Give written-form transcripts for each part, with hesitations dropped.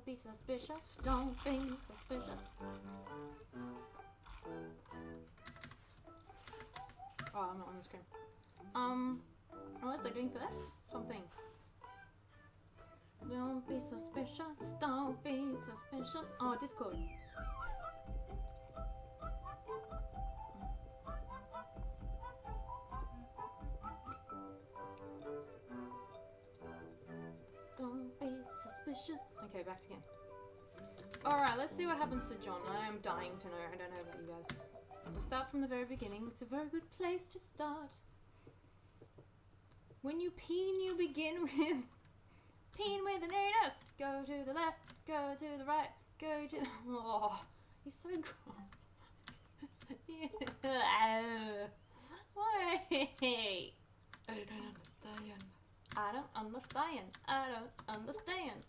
be suspicious. Don't be suspicious. Oh, I'm not on the screen. What's I doing first? Something. Don't be suspicious. Don't be suspicious. Oh, Discord. Don't be suspicious. Okay, back again. Alright, let's see what happens to John. I am dying to know. I don't know about you guys. We'll start from the very beginning. It's a very good place to start. When you peen, you begin with... Peen with an anus. Go to the left. Go to the right. Go to the... Oh, he's so cool. Yeah. Why? I don't understand. I don't understand. I don't understand.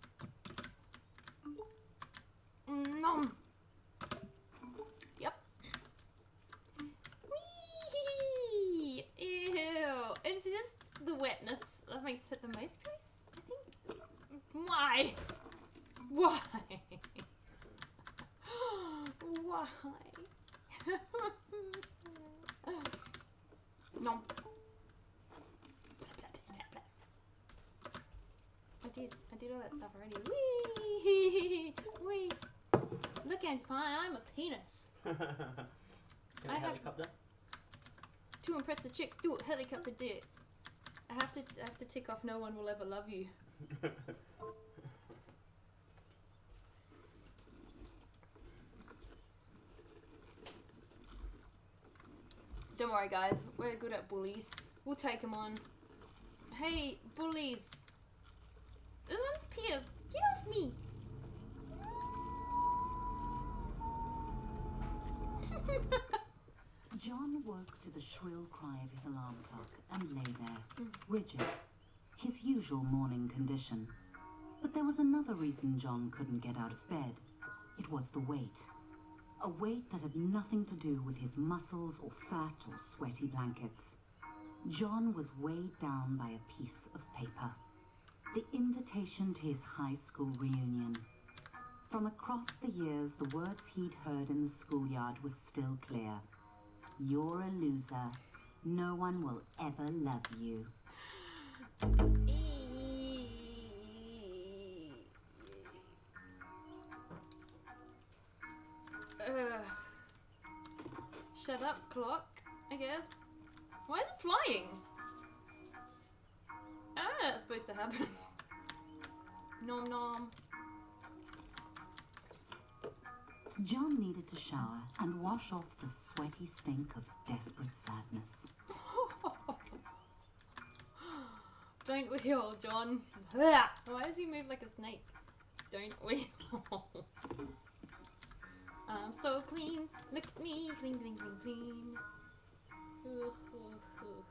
Nom. Yep. Whee! Ew. It's just the wetness that makes it the most gross, I think. Why? Why? Why? Nom. I did all that stuff already. Wee! Wee! Look, Angie Pie, I'm a penis. Can I helicopter? To impress the chicks, do it. Helicopter did it. I have to tick off. No one will ever love you. Don't worry, guys. We're good at bullies. We'll take them on. Hey, bullies. This one's pierced. Get off me. John woke to the shrill cry of his alarm clock and lay there, rigid, his usual morning condition. But there was another reason John couldn't get out of bed. It was the weight. A weight that had nothing to do with his muscles or fat or sweaty blankets. John was weighed down by a piece of paper. The invitation to his high school reunion. From across the years, the words he'd heard in the schoolyard was still clear. You're a loser. No one will ever love you. Shut up, clock, I guess. Why is it flying? That's supposed to happen. Nom nom. John needed to shower and wash off the sweaty stink of desperate sadness. Don't wheel, John. Why does he move like a snake? Don't wheel. I'm so clean. Look at me. Clean, clean, clean, clean. Ugh, ugh, ugh.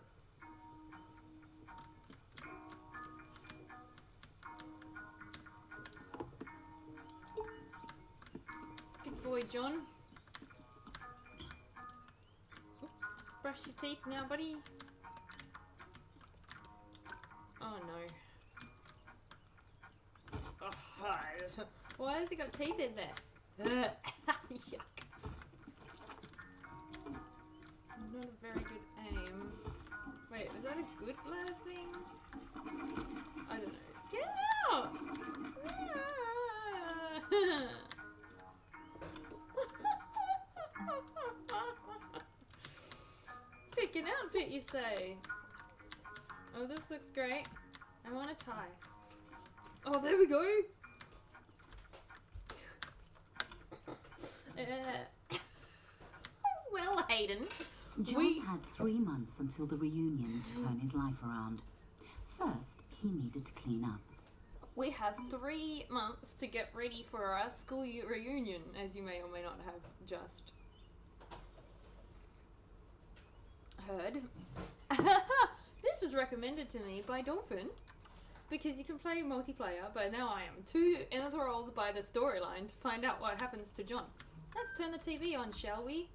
Good boy, John. Brush your teeth now, buddy. Oh no. Oh, why has he got teeth in there? Yuck. Not a very good aim. Wait, is that a good bladder thing? I don't know. Get out! Pick an outfit, you say? Oh, this looks great. I want a tie. Oh, there we go! Well, Hayden, John had 3 months until the reunion to turn his life around. First, he needed to clean up. We have 3 months to get ready for our school reunion, as you may or may not have just heard. This was recommended to me by Dolphin, because you can play multiplayer, but now I am too enthralled by the storyline to find out what happens to John. Let's turn the TV on, shall we?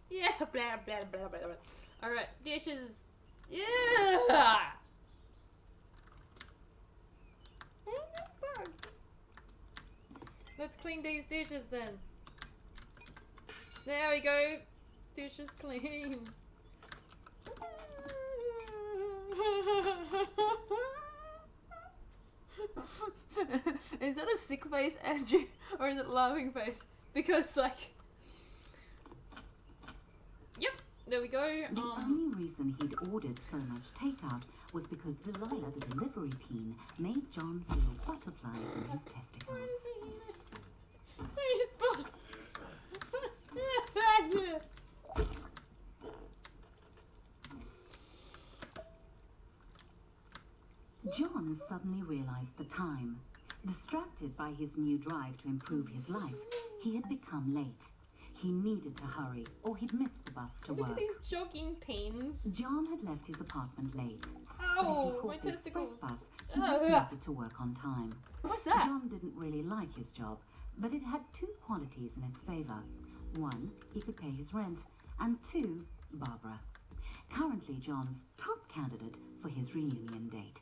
Yeah, blah, blah, blah, blah, blah. Alright, dishes. Yeah! Let's clean these dishes then. There we go. Dishes clean. Is that a sick face, Andrew? Or is it laughing face? Because, like... Yep, there we go. The only reason he'd ordered so much takeout was because Delilah, the delivery peen, made John feel butterflies in his testicles. John suddenly realized the time. Distracted by his new drive to improve his life, he had become late. He needed to hurry, or he'd miss the bus to Look work. at these jogging pins. John had left his apartment late. Ow, But if my he caught the express testicles. bus, he would make it to work on time. What's that? John didn't really like his job, but it had two qualities in its favor. One, he could pay his rent, and two, Barbara. Currently John's top candidate for his reunion date.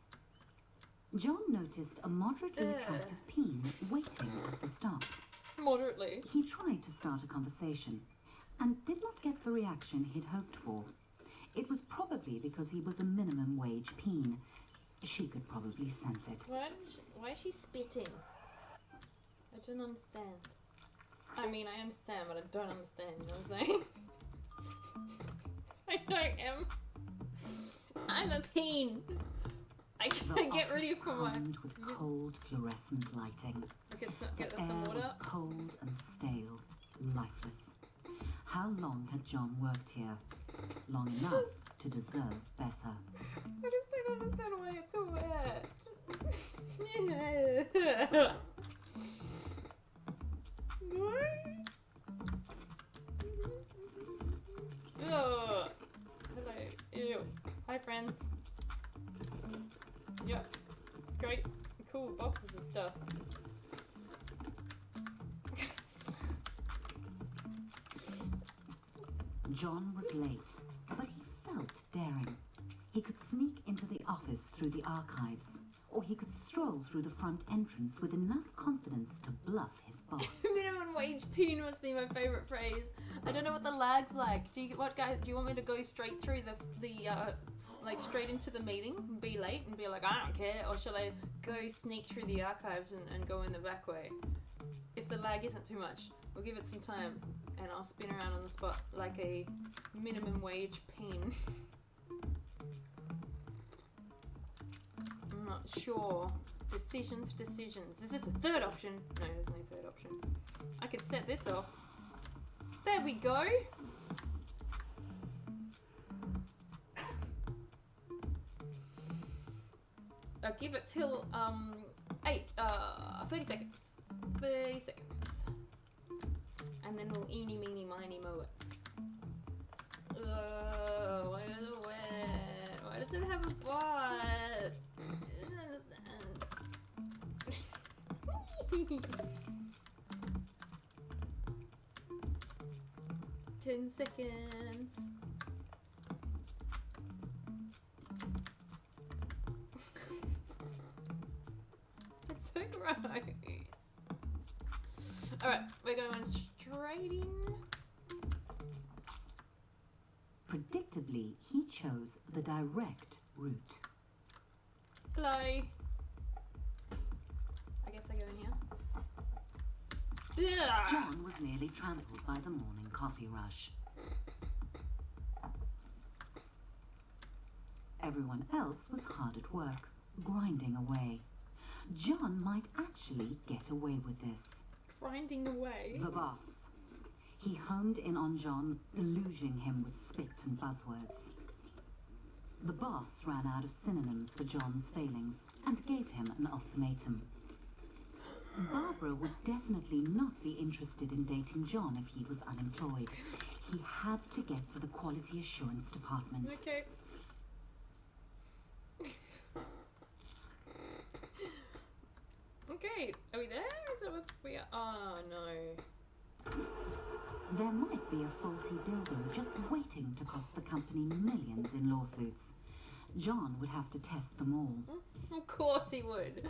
John noticed a moderately attractive peen waiting at the stop. Moderately. He tried to start a conversation and did not get the reaction he'd hoped for. It was probably because he was a minimum wage peen. She could probably sense it. Why is she spitting? I don't understand. I mean, I understand, but I don't understand, you know what I'm saying? I'm a peen. I can't get ready for my... with cold fluorescent lighting. Get The some air water. was cold and stale, lifeless. How long had John worked here? Long enough to deserve better. I just don't understand why it's so wet. Oh, hello. Ew. Hi, friends. Yeah. Great. Cool boxes of stuff. John was late, but he felt daring. He could sneak into the office through the archives, or he could stroll through the front entrance with enough confidence to bluff his boss. Minimum wage peen must be my favourite phrase. I don't know what the lag's like. Do you want me to go straight through like straight into the meeting and be late and be like, I don't care, or shall I go sneak through the archives and go in the back way? If the lag isn't too much, we'll give it some time and I'll spin around on the spot like a minimum wage peen. I'm not sure. Decisions. Is this a third option? No, there's no third option. I could set this off. There we go. I'll give it till 30 seconds. 30 seconds. And then we'll eeny meeny miny moe it. Why is it wet? Why does it have a butt? 10 seconds. It's so gross. Alright, we're going straight in. Predictably, he chose the direct route. Hello. I guess I go in here. Yeah. John was nearly trampled by the morning coffee rush. Everyone else was hard at work, grinding away. John might actually get away with this. Grinding away. The boss. He homed in on John, deluging him with spit and buzzwords. The boss ran out of synonyms for John's failings and gave him an ultimatum. Barbara would definitely not be interested in dating John if he was unemployed. He had to get to the quality assurance department. Okay. Okay, are we there? Is that what we are? Oh no. There might be a faulty dildo just waiting to cost the company millions in lawsuits. John would have to test them all. Of course he would.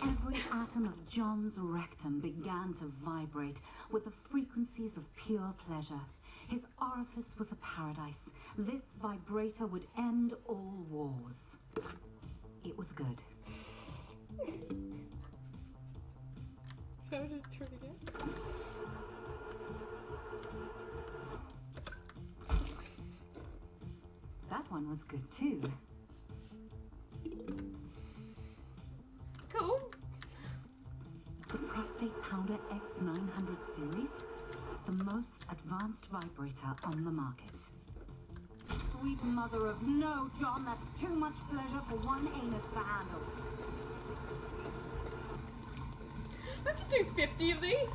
Every atom of John's rectum began to vibrate with the frequencies of pure pleasure. His orifice was a paradise. This vibrator would end all wars. It was good. How did it turn again? That one was good too. Cool. The Prostate Pounder X900 series, the most advanced vibrator on the market. Sweet mother of no, John, that's too much pleasure for one anus to handle. I have to do 50 of these.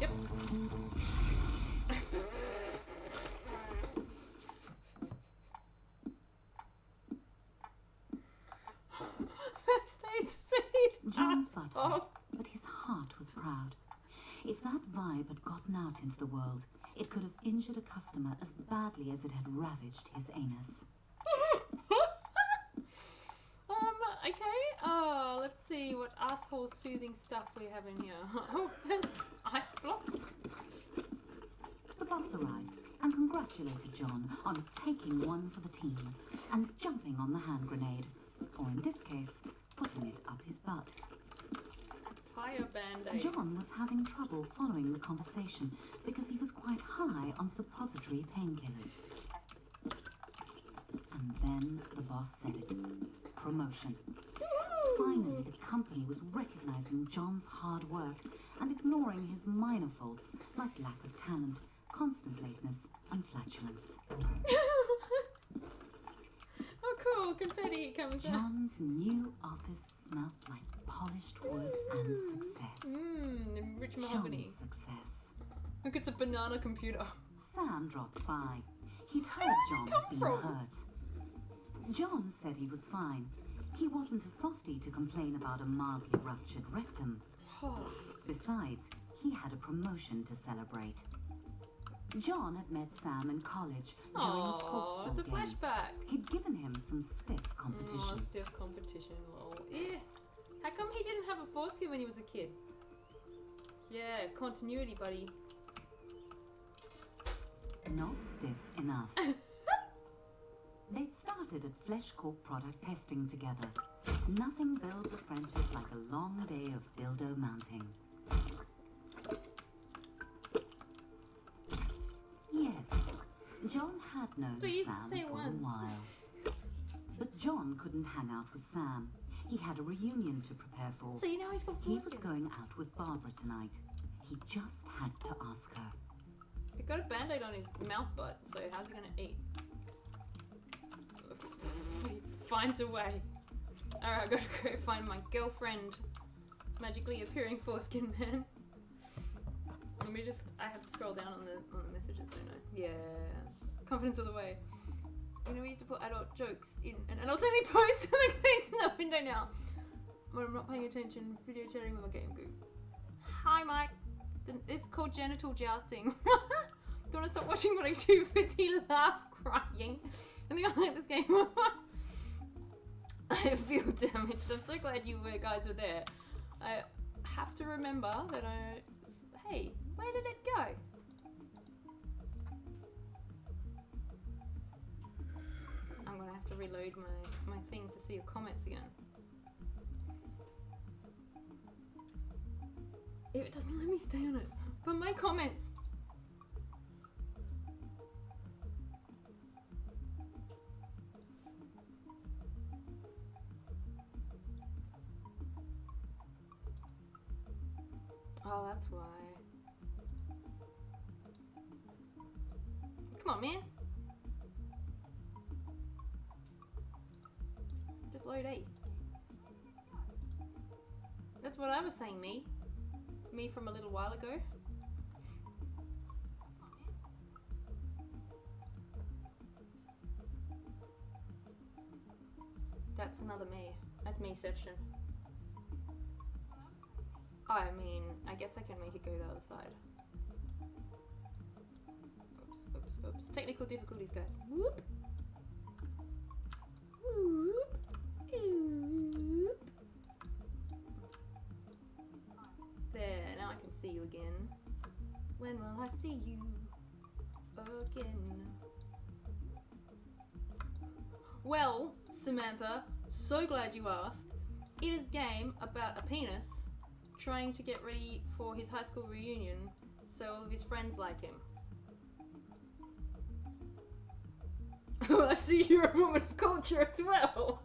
Yep. First aid seed. John thought Oh. hard, but his heart was proud. If that vibe had gotten out into the world, it could have injured a customer as badly as it had ravaged his anus. Okay. Oh, let's see what asshole soothing stuff we have in here. Oh, there's ice blocks. The boss arrived and congratulated John on taking one for the team and jumping on the hand grenade, or in this case, putting it up his butt. Higher band-aid. John was having trouble following the conversation because he was quite high on suppository painkillers. And then the boss said it. Promotion. Finally, the company was recognizing John's hard work and ignoring his minor faults like lack of talent, constant lateness, and flatulence. Oh, cool. Confetti comes out. John's new office smelled like polished wood and success. Mmm, rich mahogany. John's success. Look, it's a banana computer. Sam dropped by. He'd heard John come had been from? hurt. John said he was fine. He wasn't a softie to complain about a mildly ruptured rectum. Besides, he had a promotion to celebrate. John had met Sam in college during a sports Oh, it's a game. flashback. He'd given him some stiff competition. Oh, stiff competition. Lol. Eh. How come he didn't have a foreskin when he was a kid? Yeah, continuity, buddy. Not stiff enough. They'd started at Flesh Corp product testing together. Nothing builds a friendship like a long day of dildo mounting. Yes, John had known So you Sam say for once. a while. But John couldn't hang out with Sam. He had a reunion to prepare for. So you know he's got He was foreskin. going out with Barbara tonight. He just had to ask her. He got a band-aid on his mouth butt, so how's he gonna eat? He finds a way. Alright, I gotta go find my girlfriend. Magically appearing foreskin man. Let me just, I have to scroll down on the messages, don't I? Yeah. Confidence of the way. You know, we used to put adult jokes in an adult-only post in the case in the window now. When I'm not paying attention, video chatting with my game group. Hi, Mike. This is called Genital Jousting. Do you want to stop watching what I do? Because he laugh crying. I think I like this game. I feel damaged. I'm so glad you guys were there. I have to remember that hey, where did it go? I'm gonna have to reload my thing to see your comments again. It doesn't let me stay on it. But my comments. Oh, that's why. Come on, man. Just load 8. That's what I was saying, me. Me from a little while ago. That's another me. That's me-ception. I mean, I guess I can make it go the other side. Oops. Technical difficulties, guys. Whoop. Whoop. Whoop. There, now I can see you again. When will I see you again? Well, Samantha, so glad you asked. It is a game about a penis trying to get ready for his high school reunion so all of his friends like him. I see you're a woman of culture as well.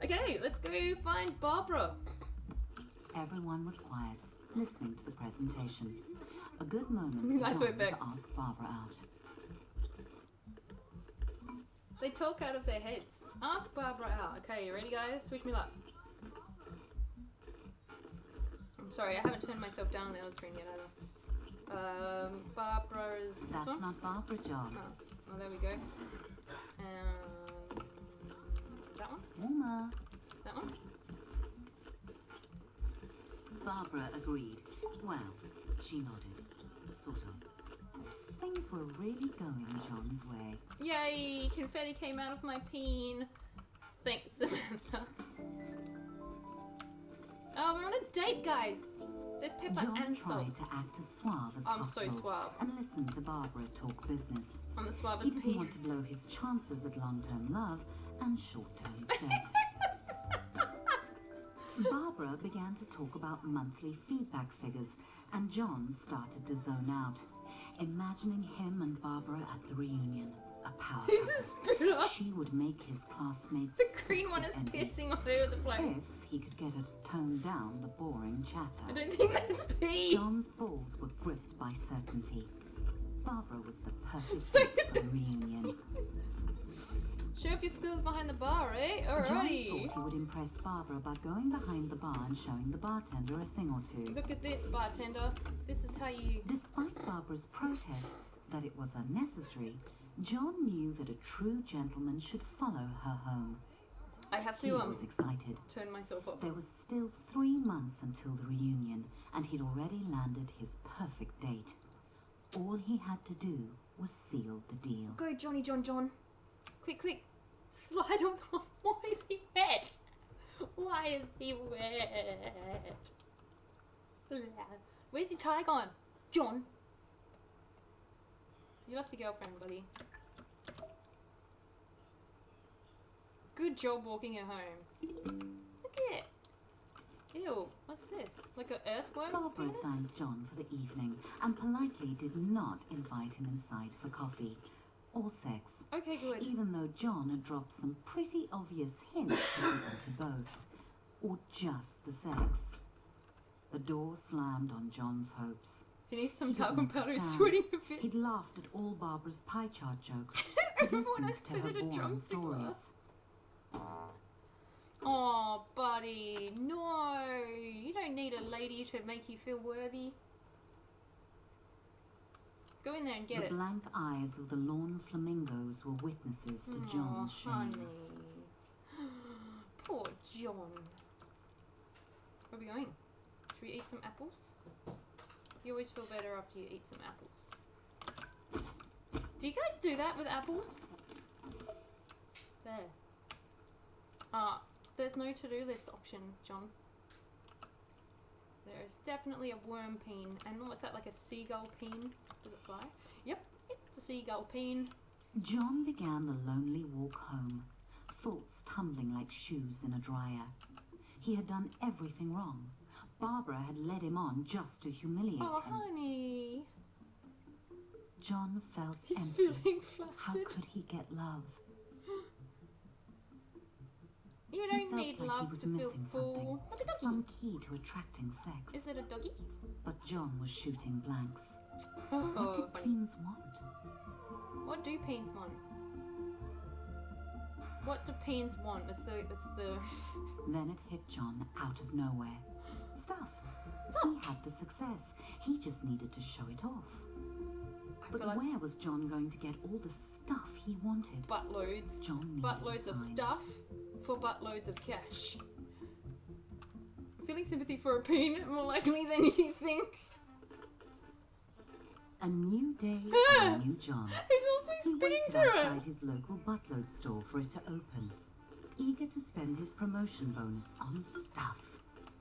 Okay, let's go find Barbara. Everyone was quiet, listening to the presentation. A good moment Nice for way John back. to ask Barbara out. They talk out of their heads. Ask Barbara out. Okay, you ready, guys? Wish me luck. I'm sorry, I haven't turned myself down on the other screen yet either. Barbara's this That's one? not Barbara, John. Oh, well, there we go. That one? Uma. That one? Barbara agreed. Well, she nodded. Sort of. Things were really going John's way. Yay! Confetti came out of my peen. Thanks, Samantha. Oh, we're on a date, guys. There's pepper John and salt. tried to act as suave as I'm possible so suave. and listen to Barbara talk business. I'm the He suavest didn't peen. want to blow his chances at long-term love and short-term sex. Barbara began to talk about monthly feedback figures, and John started to zone out, imagining him and Barbara at the reunion. A power He's a couple. spitter. She would make his classmates The sick green one with is envy pissing all over the place. if he could get her to tone down the boring I chatter. don't think that's pee. John's balls were gripped by certainty. Barbara was the perfect So fit for the that's reunion. Show off your skills behind the bar, eh? John Alrighty. thought he would impress Barbara by going behind the bar and showing the bartender a thing or two. Look at this, bartender. This is how you... Despite Barbara's protests that it was unnecessary, John knew that a true gentleman should follow her home. I have He to, was excited. turn myself off. There was still 3 months until the reunion, and he'd already landed his perfect date. All he had to do was seal the deal. Go, Johnny John. Quick. Slide on. Why is he wet? Why is he wet? Where's your tie gone? John? You lost your girlfriend, buddy. Good job walking her home. Look at it. Ew, what's this? Like an earthworm Barbara penis? thanked John for the evening and politely did not invite him inside for coffee or sex, Okay, good. even though John had dropped some pretty obvious hints to both, or just the sex. The door slammed on John's hopes. He needs some He didn't talcum powder. He's understand. sweating a bit. He'd laughed at all Barbara's pie chart jokes. He'd Everyone listened has to her fitted a boring drumstick stories. glass. Oh, buddy, no. You don't need a lady to make you feel worthy. Go in there and get The it. blank eyes of the lawn flamingos were witnesses to John's shame. honey. Poor John. Where are we going? Should we eat some apples? You always feel better after you eat some apples. Do you guys do that with apples? There. There's no to-do list option, John. There is definitely a worm peen. And what's that, like a seagull peen? Does it fly? Yep, it's a seagull peen. John began the lonely walk home, thoughts tumbling like shoes in a dryer. He had done everything wrong. Barbara had led him on just to humiliate Oh, him. honey. John felt He's empty. feeling How flaccid. could he get love? You He don't felt need like love he was to feel missing full. something, Look at doggy. some key to attracting sex. Is it a doggy? But John was shooting blanks. Oh, What did funny. teens want? What do peens want? What do peens want? It's the Then it hit John out of nowhere. Stuff. He had the success. He just needed to show it off. But feel like where was John going to get all the stuff he wanted? buttloads. John needed Buttloads a of sign. stuff for buttloads of cash. Feeling sympathy for a peanut more likely than you think. A new day, a new John. He's also He spinning waited through outside it. his local buttload store for it to open, eager to spend his promotion bonus on stuff.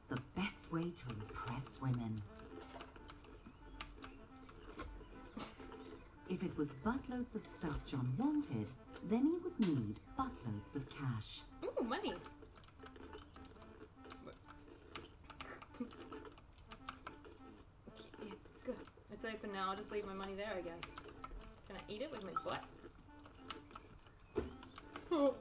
The best way to impress women. If it was buttloads of stuff John wanted, then he would need buttloads of cash. Ooh, monies. Okay, good. It's open now. I'll just leave my money there, I guess. Can I eat it with my butt? Oh.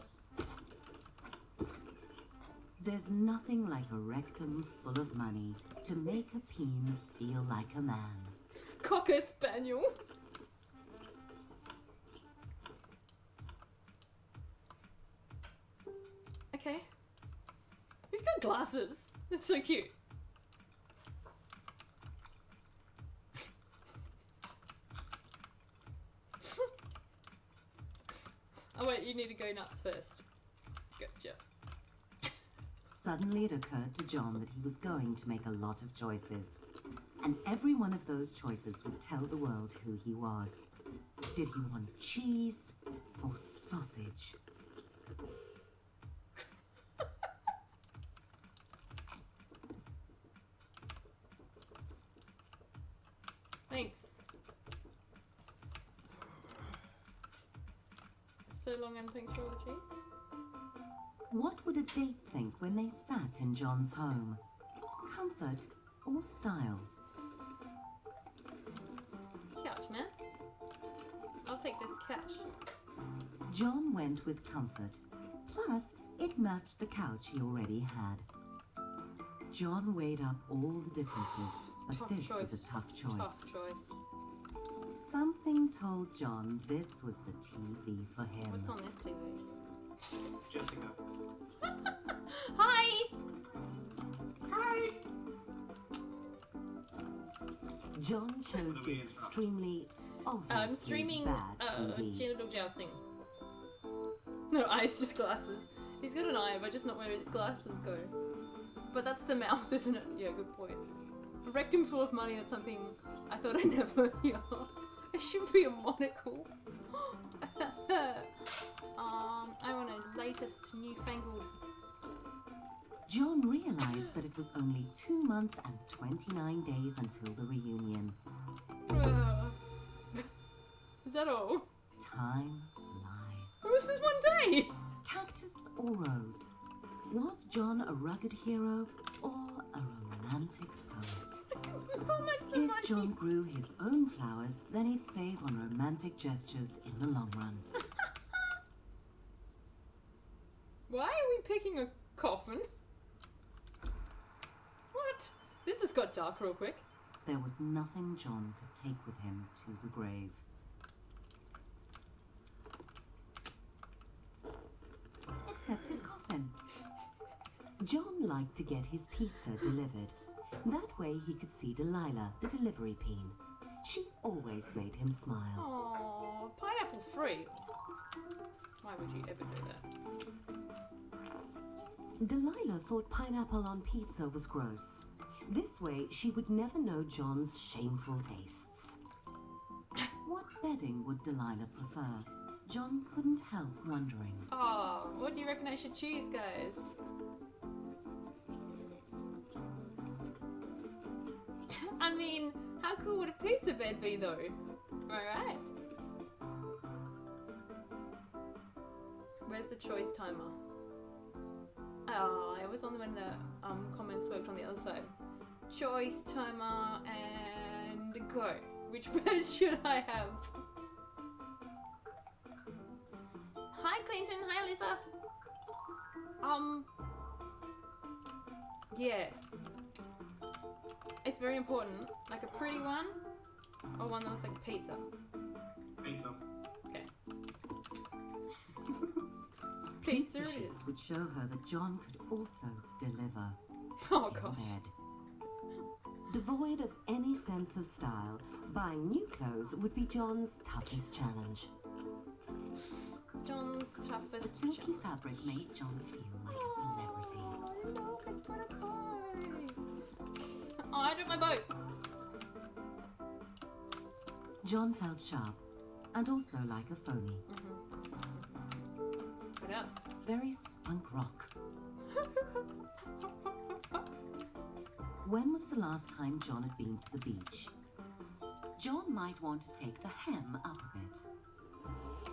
There's nothing like a rectum full of money to make a peen feel like a man. Cocker spaniel. Okay. He's got glasses. That's so cute. Oh wait, you need to go nuts first. Gotcha. Suddenly it occurred to John that he was going to make a lot of choices. And every one of those choices would tell the world who he was. Did he want cheese or sausage? Thanks. So long and thanks for all the cheese. What would a date think when they sat in John's home? Comfort or style? Couch, man. I'll take this couch. John went with comfort. Plus, it matched the couch he already had. John weighed up all the differences, but Tough this choice. was a tough choice. Tough choice. Something told John this was the TV for him. What's on this TV? Jessica. Hi! Hi! John chose the extremely obviously I'm streaming bad TV. Genital Jousting. No eyes, just glasses. He's got an eye, but just not where his glasses go. But that's the mouth, isn't it? Yeah, good point. A rectum full of money, that's something I thought I'd never hear. It should be a monocle. I want a latest newfangled. John realized that it was only 2 months and 29 days until the reunion. Is that all? Time flies. Oh, this is one day! Cactus or rose? Was John a rugged hero or a romantic poet? How much the If money? John grew his own flowers, then he'd save on romantic gestures in the long run. Why are we picking a coffin? What? This has got dark real quick. There was nothing John could take with him to the grave. Except his coffin. John liked to get his pizza delivered. That way he could see Delilah, the delivery peen. She always made him smile. Aww, pineapple free. Why would you ever do that? Delilah thought pineapple on pizza was gross. This way she would never know John's shameful tastes. What bedding would Delilah prefer? John couldn't help wondering. Oh, what do you reckon I should choose, guys? I mean, how cool would a pizza bed be, though? Alright. Where's the choice timer? Oh, it was on when the comments worked on the other side. Choice timer and go. Which bed should I have? Hi Clinton, hi Alyssa. Yeah. It's very important. Like a pretty one or one that looks like a pizza. Pizza. Okay. Pizza it sheets is. would show her that John could also deliver Oh in gosh. bed. Devoid of any sense of style, buying new clothes would be John's toughest challenge. John's The toughest silky challenge. fabric made John feel like a celebrity. Oh, look, it's got a bow. Oh, I dropped my boat. John felt sharp and also like a phony. What else? Very spunk rock. When was the last time John had been to the beach? John might want to take the hem up a bit.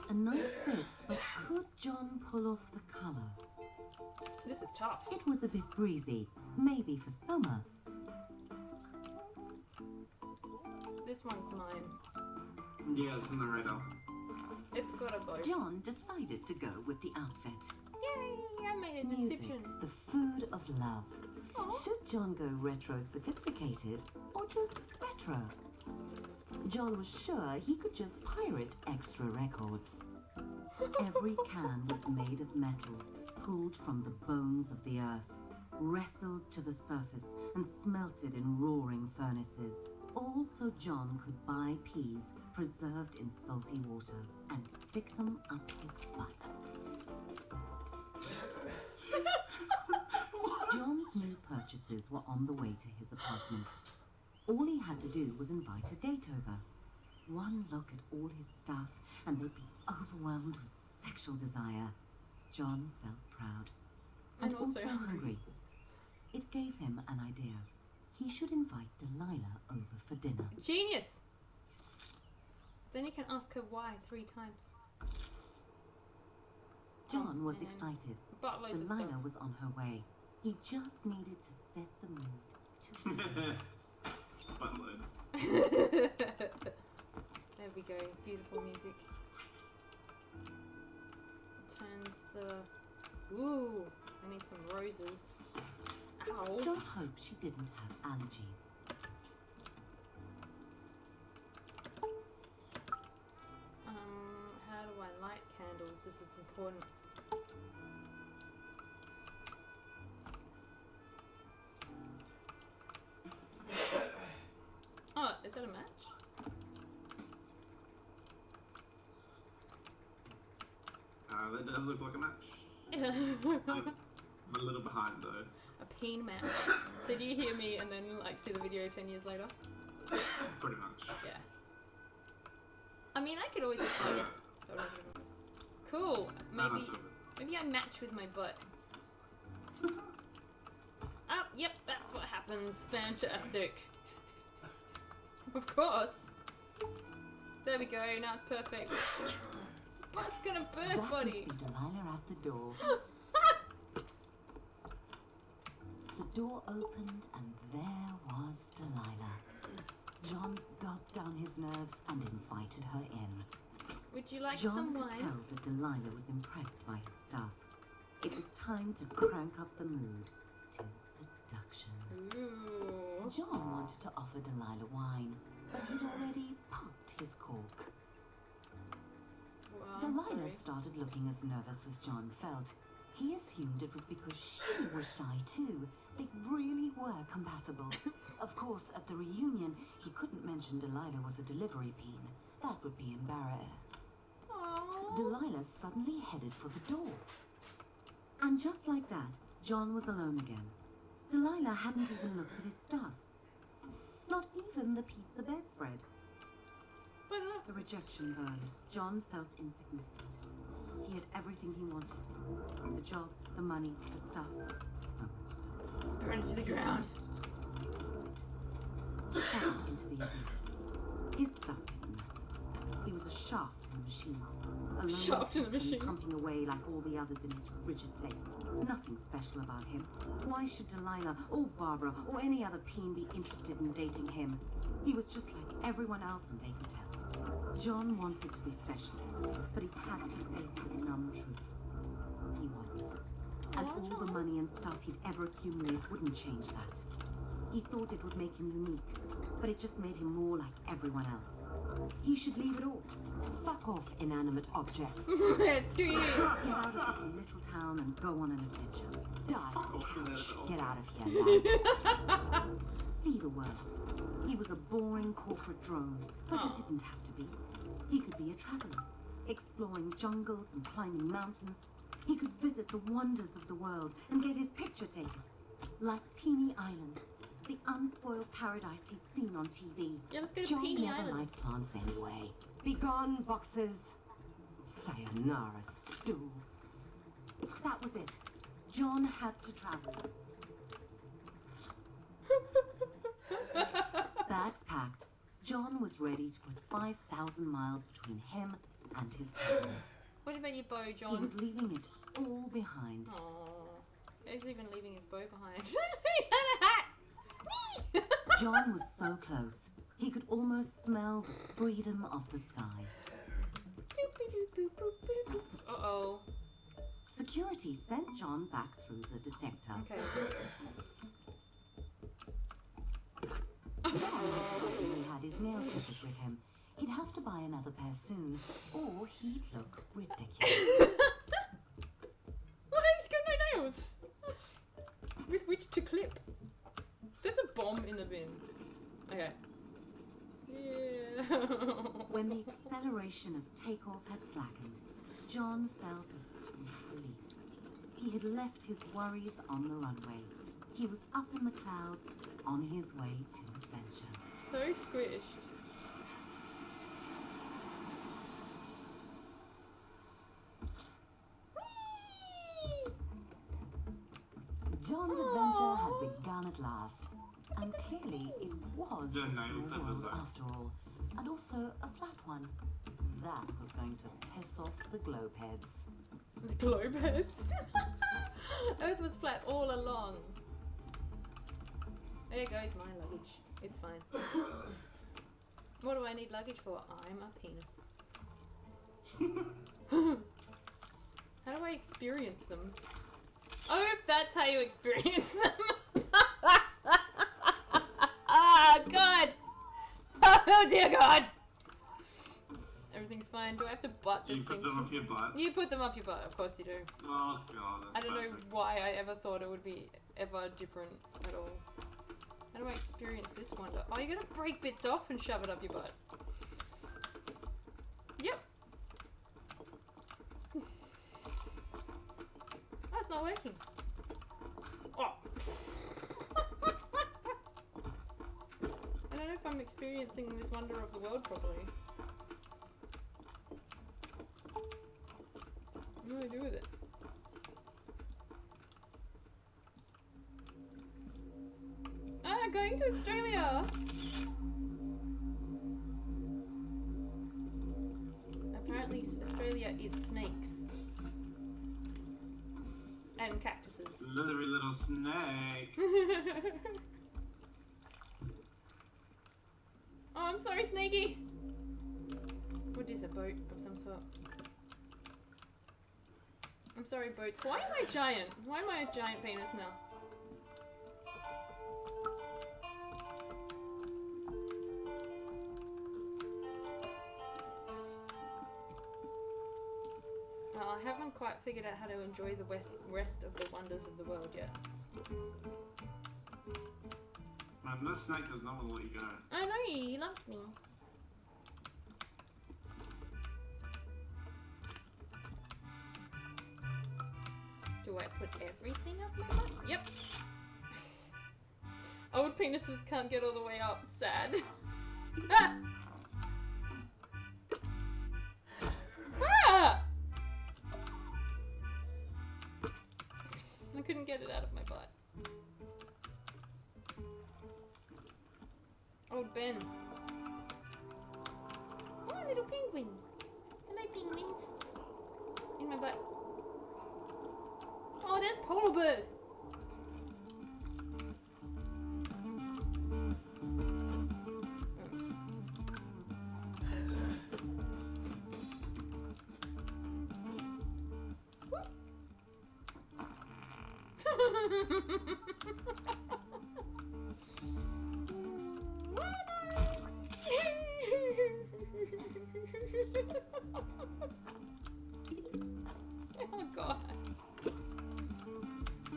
A nice fit, but could John pull off the colour? This is tough. It was a bit breezy, maybe for summer. This one's mine. Yeah, it's in the radar. It's got a bow. John decided to go with the outfit. Yay! I made a Music, decision. the food of love. Aw. Should John go retro sophisticated or just retro? John was sure he could just pirate extra records. Every can was made of metal, pulled from the bones of the earth, wrestled to the surface and smelted in roaring furnaces. All so John could buy peas preserved in salty water and stick them up his butt. John's new purchases were on the way to his apartment. All he had to do was invite a date over. One look at all his stuff and they'd be overwhelmed with sexual desire. John felt proud. And also hungry. It gave him an idea. He should invite Delilah over for dinner. Genius! Then you can ask her why 3 times. John was and excited. Buttloads of stuff. Delilah was on her way. He just needed to set the mood to Buttloads. There we go. Beautiful music. Turns the... Ooh! I need some roses. Ow! John hoped she didn't have allergies. How do I light candles? This is important. Oh, is that a match? That does look like a match. I'm a little behind though. A peen match. So do you hear me and then like see the video 10 years later? Pretty much. Yeah. I mean, I could always just play this. Cool. Maybe I match with my butt. Oh, yep, that's what happens. Fantastic. Of course. There we go. Now it's perfect. What's gonna burn, That buddy? was Delilah at the door. The door opened and there was Delilah. John gulped down his nerves and invited her in. Would you like John some could wine? tell that Delilah was impressed by his stuff. It was time to crank up the mood to seduction. Ooh. John wanted to offer Delilah wine, but he'd already popped his cork. Well, Delilah sorry. started looking as nervous as John felt. He assumed it was because she was shy too. They really were compatible. Of course, at the reunion, he couldn't mention Delilah was a delivery peen. That would be embarrassing. Aww. Delilah suddenly headed for the door. And just like that, John was alone again. Delilah hadn't even looked at his stuff. Not even the pizza bedspread. But look. The rejection burned. John felt insignificant. He had everything he wanted. The job, the money, the stuff. So much stuff. Burn to the ground. Shot into the abyss. His stuff didn't matter. He was a shaft in a machine. A Shaft in a machine. Pumping away like all the others in his rigid place. Nothing special about him. Why should Delilah or Barbara or any other peen be interested in dating him? He was just like everyone else and they could tell. John wanted to be special, but he had to face the numb truth. He wasn't. And all the money and stuff he'd ever accumulated wouldn't change that. He thought it would make him unique, but it just made him more like everyone else. He should leave it all. Fuck off, inanimate objects. Screw you. Get out of this little town and go on an adventure. Die. Get out of here now. see the world. He was a boring corporate drone, but he didn't have to be. He could be a traveler, exploring jungles and climbing mountains. He could visit the wonders of the world and get his picture taken. Like Peony Island, the unspoiled paradise he'd seen on TV. Yeah, let's go to John Peony never Island. liked plants anyway. Begone, boxes. Sayonara, stew. That was it. John had to travel. Bags packed, John was ready to put 5,000 miles between him and his plans. What about your bow, He John? was leaving it all behind. Aww. He's even leaving his bow behind. He had a hat! John was so close, he could almost smell the freedom of the skies. Uh-oh. Security sent John back through the detector. Okay. He had his nail clippers with him. He'd have to buy another pair soon, or he'd look ridiculous. Why, he's got no nails! With which to clip. There's a bomb in the bin. Okay. Yeah. When the acceleration of takeoff had slackened, John felt a sweet relief. He had left his worries on the runway. He was up in the clouds, on his way to adventure. So squished. John's adventure had begun at last. And clearly it was The a name small that was world that. after all. And also a flat one. That was going to piss off the globe heads. The globe heads. Earth was flat all along. There goes my luggage. It's fine. What do I need luggage for? I'm a penis. How do I experience them? I hope that's how you experience them. Ah, God! Oh, dear God! Everything's fine. Do I have to butt this You thing? put them up your butt. You put them up your butt, of course you do. Oh god, that's I don't know perfect. why I ever thought it would be ever different at all. How do I experience this wonder? Oh, you're gonna break bits off and shove it up your butt. Yep. That's not working. Oh. I don't know if I'm experiencing this wonder of the world properly. What do I do with it? Ah, going to Australia! Apparently Australia is snakes. And cactuses. Slithery little snake. Oh, I'm sorry, Snaky! What is a boat of some sort? I'm sorry, boats. Why am I giant? Why am I a giant penis now? Well, I haven't quite figured out how to enjoy the rest of the wonders of the world yet. Man, this snake does not want to let you go. I know, you loved me. Do I put everything up my butt? Yep. Old penises can't get all the way up. Sad. Ah! Ah! I couldn't get it out of my butt. Old Ben. Oh, a little penguin. Hello, penguins. In my butt. Oh, there's polar bears. Oops. Oh god.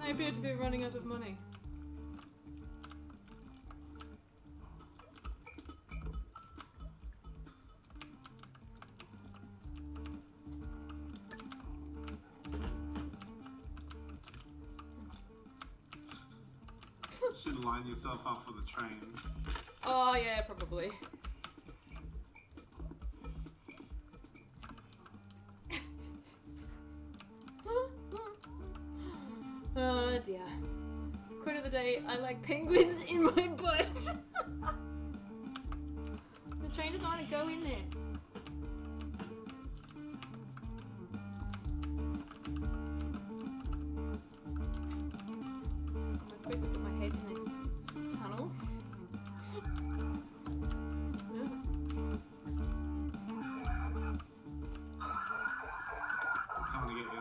I appear to be running out of money. Should line yourself up for the train. Oh yeah, probably. Oh dear. Quote of the day, I like penguins in my butt. The train doesn't want to go in there. Am I supposed to put my head in this tunnel? No. I'm coming to get you.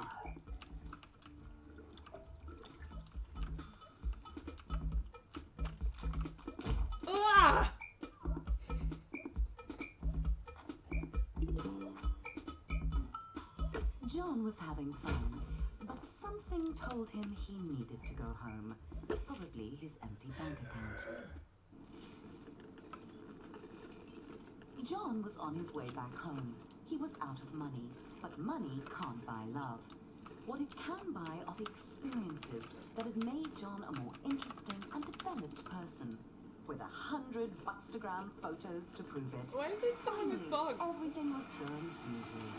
Ah! John was having fun, but something told him he needed to go home. Probably his empty bank account. John was on his way back home. He was out of money, but money can't buy love. What it can buy are the experiences that had made John a more interesting and developed person. With 100 Buckstagram photos to prove it. Why is there someone with Finally, bugs? everything was going smoothly.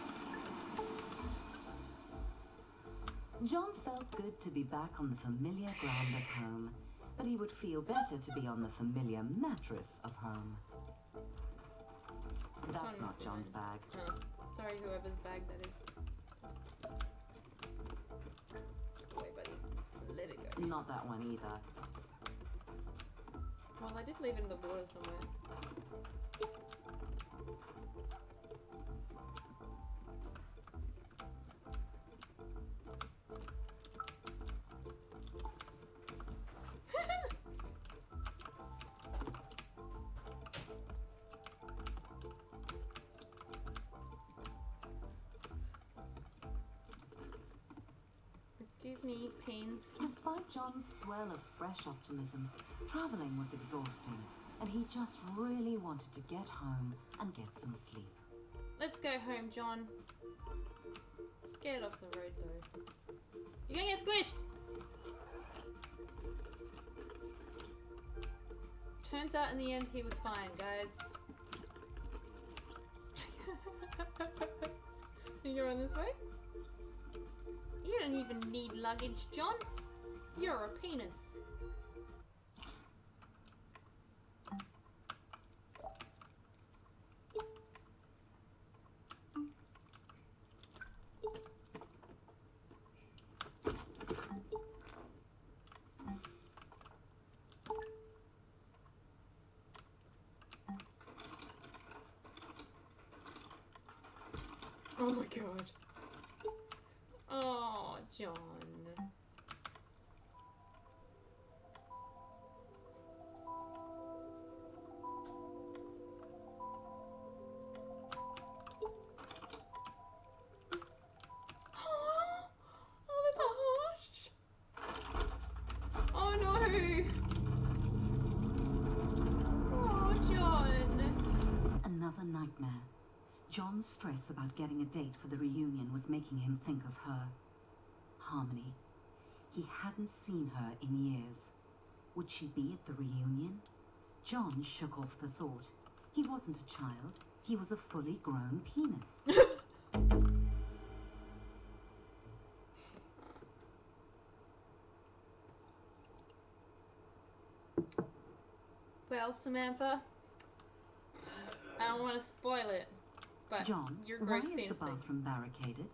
John felt good to be back on the familiar ground of home, but he would feel better to be on the familiar mattress of home. This That's one not must be John's mine. bag. Oh, sorry, whoever's bag that is. Wait, buddy. Let it go. Not that one either. Well, I did leave it in the water somewhere. Excuse me, pains. Despite John's swell of fresh optimism, traveling was exhausting, and he just really wanted to get home and get some sleep. Let's go home, John. Get off the road, though. You're gonna get squished! Turns out in the end he was fine, guys. You go run this way? You don't even need luggage, John. You're a penis. Oh my god. Oh, John. Oh, that's a harsh. Oh no. Oh, John. Another nightmare. John's stress about getting a date for the reunion was making him think of her. Harmony. He hadn't seen her in years. Would she be at the reunion? John shook off the thought. He wasn't a child. He was a fully grown penis. Well, Samantha, I don't want to spoil it, but John, your why gross is the penis thing. bathroom barricaded?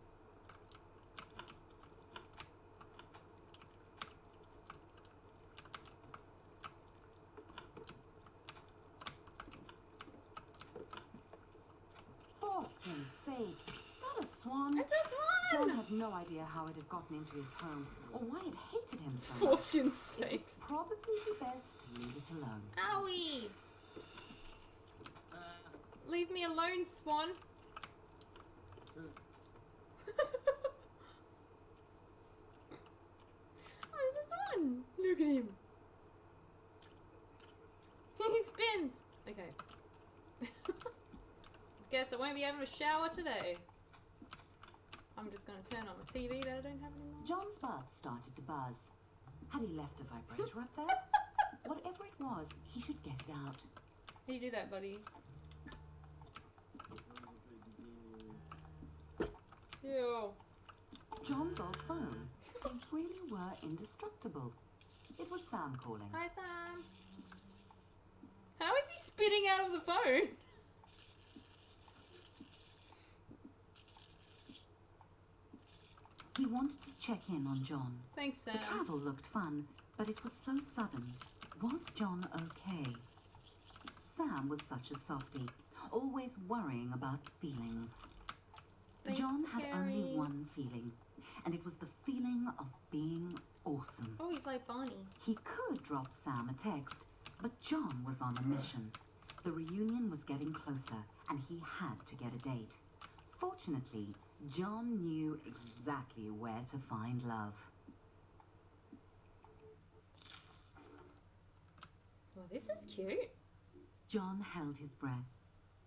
Forskin's sake, is that a swan? It's a John swan! had no idea how it had gotten into his home, or why it hated him so much. Forskin's It would sakes. probably be best to leave it alone. Owie! Leave me alone, swan. Oh, there's a swan! Look at him. He spins. Okay. Guess I won't be having a shower today. I'm just gonna turn on the TV that I don't have anymore. John's butt started to buzz. Had he left a vibrator up there? Whatever it was, he should get it out. How do you do that, buddy? Ew. John's old phone. They really were indestructible. It was Sam calling. Hi, Sam. How is he spitting out of the phone? He wanted to check in on John. Thanks, The Sam. travel looked fun, but it was so sudden. Was John okay? Sam was such a softie, always worrying about feelings. Thanks, John had only Carrie. one feeling, and it was the feeling of being awesome. Oh, he's like Barney. He could drop Sam a text, but John was on a mission. The reunion was getting closer, and he had to get a date. Fortunately, John knew exactly where to find love. Well, this is cute. John held his breath.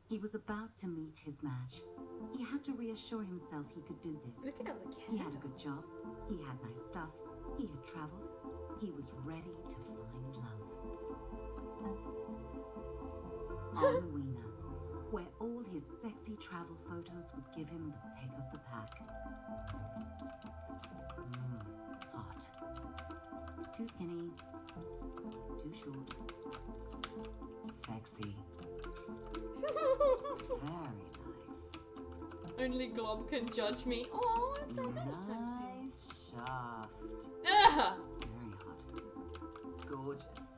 He was about to meet his match. He had to reassure himself he could do this. Look at all the candles. He had a good job. He had nice stuff. He had traveled. He was ready to find love. On Weena, where all his sexy travel photos would give him the pick of the pack. Hot. Too skinny. Too short. Sexy. Very nice. Only Glob can judge me. Oh, it's so much time. Nice shaft. Ah! Very hot. Gorgeous.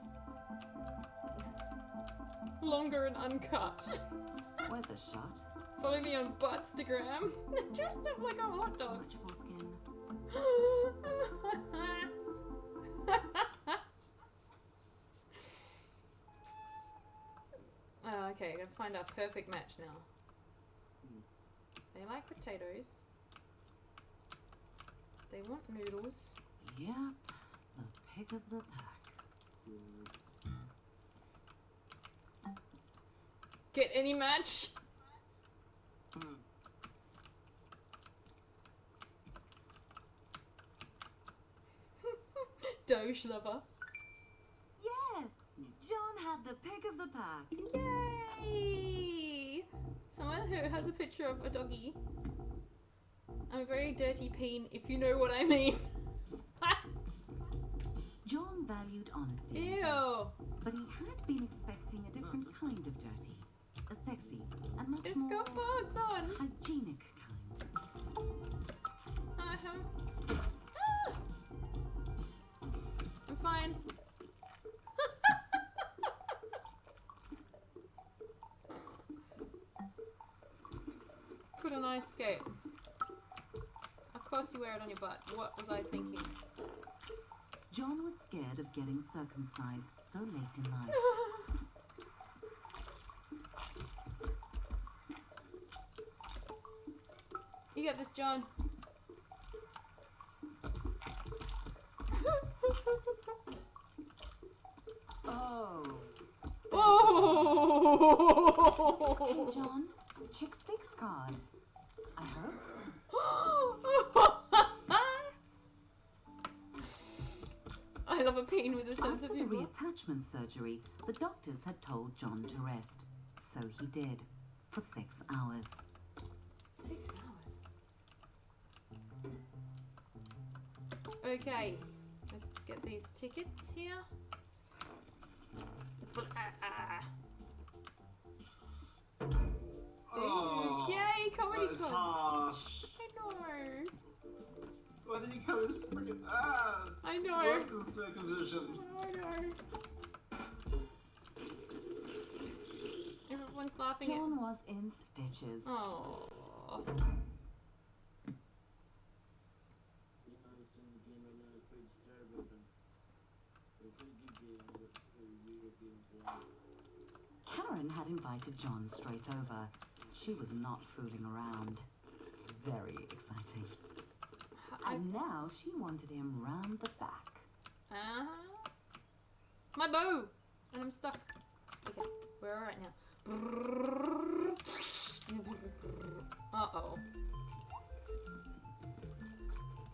Longer and uncut. Worth a shot. Follow me on Buttstagram. Dressed up like a hot dog. Much foreskin. Oh, okay, I gotta find our perfect match now. They like potatoes. They want noodles. Yep, the pick of the pack. Get any match? Doge lover. Yes! John had the pick of the pack. Yay! Someone who has a picture of a doggy. I'm a very dirty peen, if you know what I mean. John valued honesty. Ew! But he had been expecting a different kind of dirty. A sexy and much It's more got bugs on! hygienic kind. Ah! I'm fine. Put on ice skate. Of course you wear it on your butt. What was I thinking? John was scared of getting circumcised so late in life. You got this, John. Oh. Oh! Hey, John. Chick sticks cars. I hope. I love a peen with a sense After of the humor. reattachment surgery, the doctors had told John to rest. So he did. For 6 hours. 6 hours. Okay, let's get these tickets here. Oh, Yay, comedy that is club. harsh. I know. Why did you call this freaking I know. What's the circumcision? I know. Everyone's laughing at. John was in stitches. Oh. Karen had invited John straight over. She was not fooling around. Very exciting. And now she wanted him round the back. My bow! And I'm stuck. Okay, we're alright now. Uh-oh.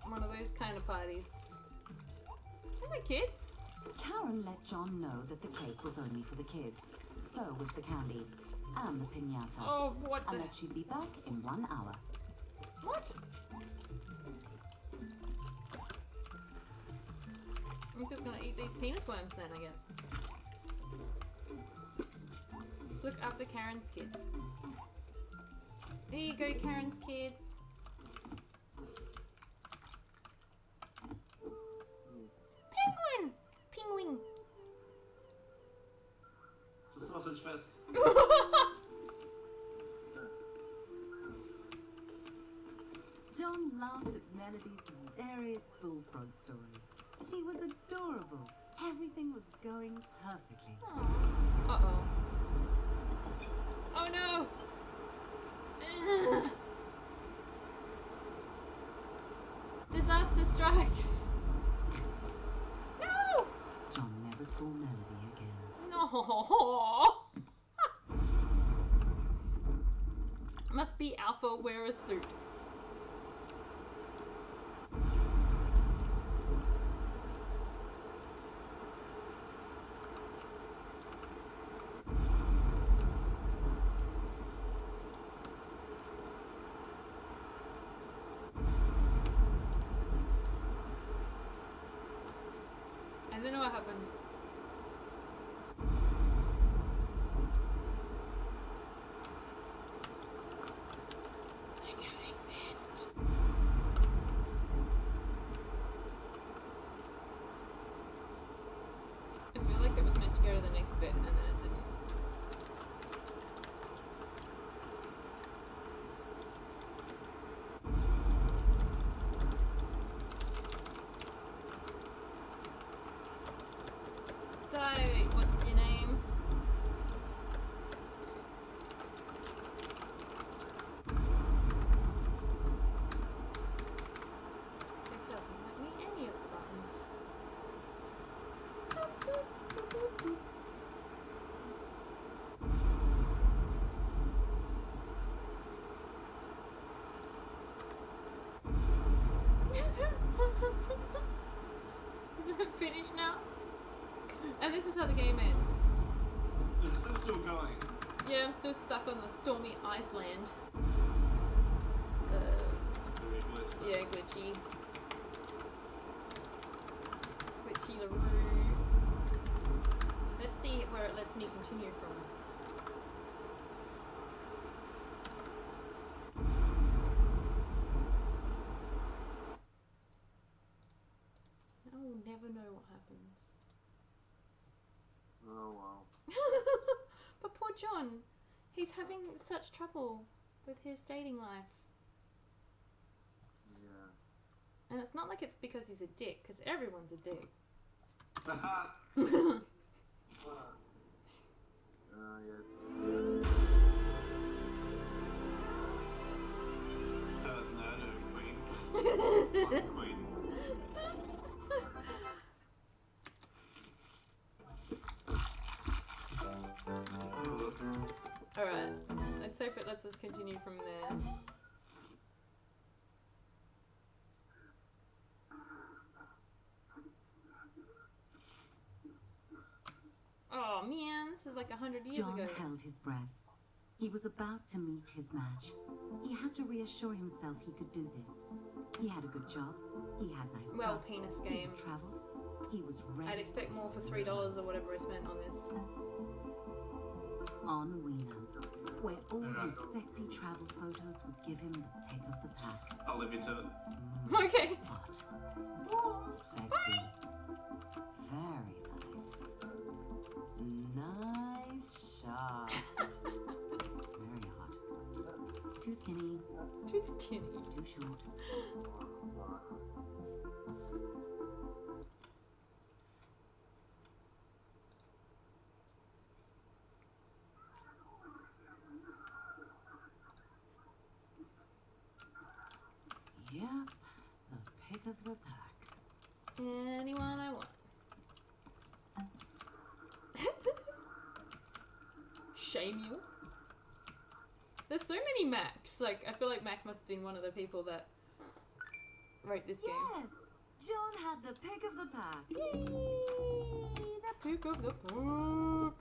One of those kind of parties. Hello, kids. Karen let John know that the cake was only for the kids. So was the candy and the piñata. Oh, what the... And that she'd be back in 1 hour. What? I'm just gonna eat these penis worms then, I guess. Look after Karen's kids. There you go, Karen's kids. Penguin! Penguin! It's a sausage fest. John laughed at Melody's hilarious bullfrog story. She was adorable. Everything was going perfectly. Uh-oh. Oh no! Disaster strikes! No! John never saw Melody again. No! Must be Alpha wear a suit. And then what happened? I don't exist. I feel like it was meant to go to the next bit and then it didn't. Die, what's your name? It doesn't let me any of the buttons. Boop, boop, boop, boop, boop. Is it finished now? And this is how the game ends. Is it still going? Yeah, I'm still stuck on the stormy Iceland. It's really glitched. Yeah, glitchy. Glitchy LaRue. Let's see where it lets me continue from. I will never know what happens. Oh wow. But poor John, he's having such trouble with his dating life. Yeah. And it's not like it's because he's a dick, because everyone's a dick. Haha. Yeah. That was no queen. Fuck queen. Alright, let's hope it lets us continue from there. Oh man, this is like 100 years John ago. held his breath. He was about to meet his match. He had to reassure himself he could do this. He had a good job. He had nice Well, stuff. penis He game. had traveled. He was ready. I'd expect more for $3 or whatever I spent on this. On Weena, where all his sexy travel photos would give him the pick of the pack. I'll leave you to it. Okay. Hot. Sexy. Very nice. Nice shot. Very hot. Too skinny. Too skinny. Too short. Yep, the pick of the pack. Anyone I want. Shame you. There's so many Macs. Like, I feel like Mac must have been one of the people that wrote this game. Yes! John had the pick of the pack. Yay! pick up the book.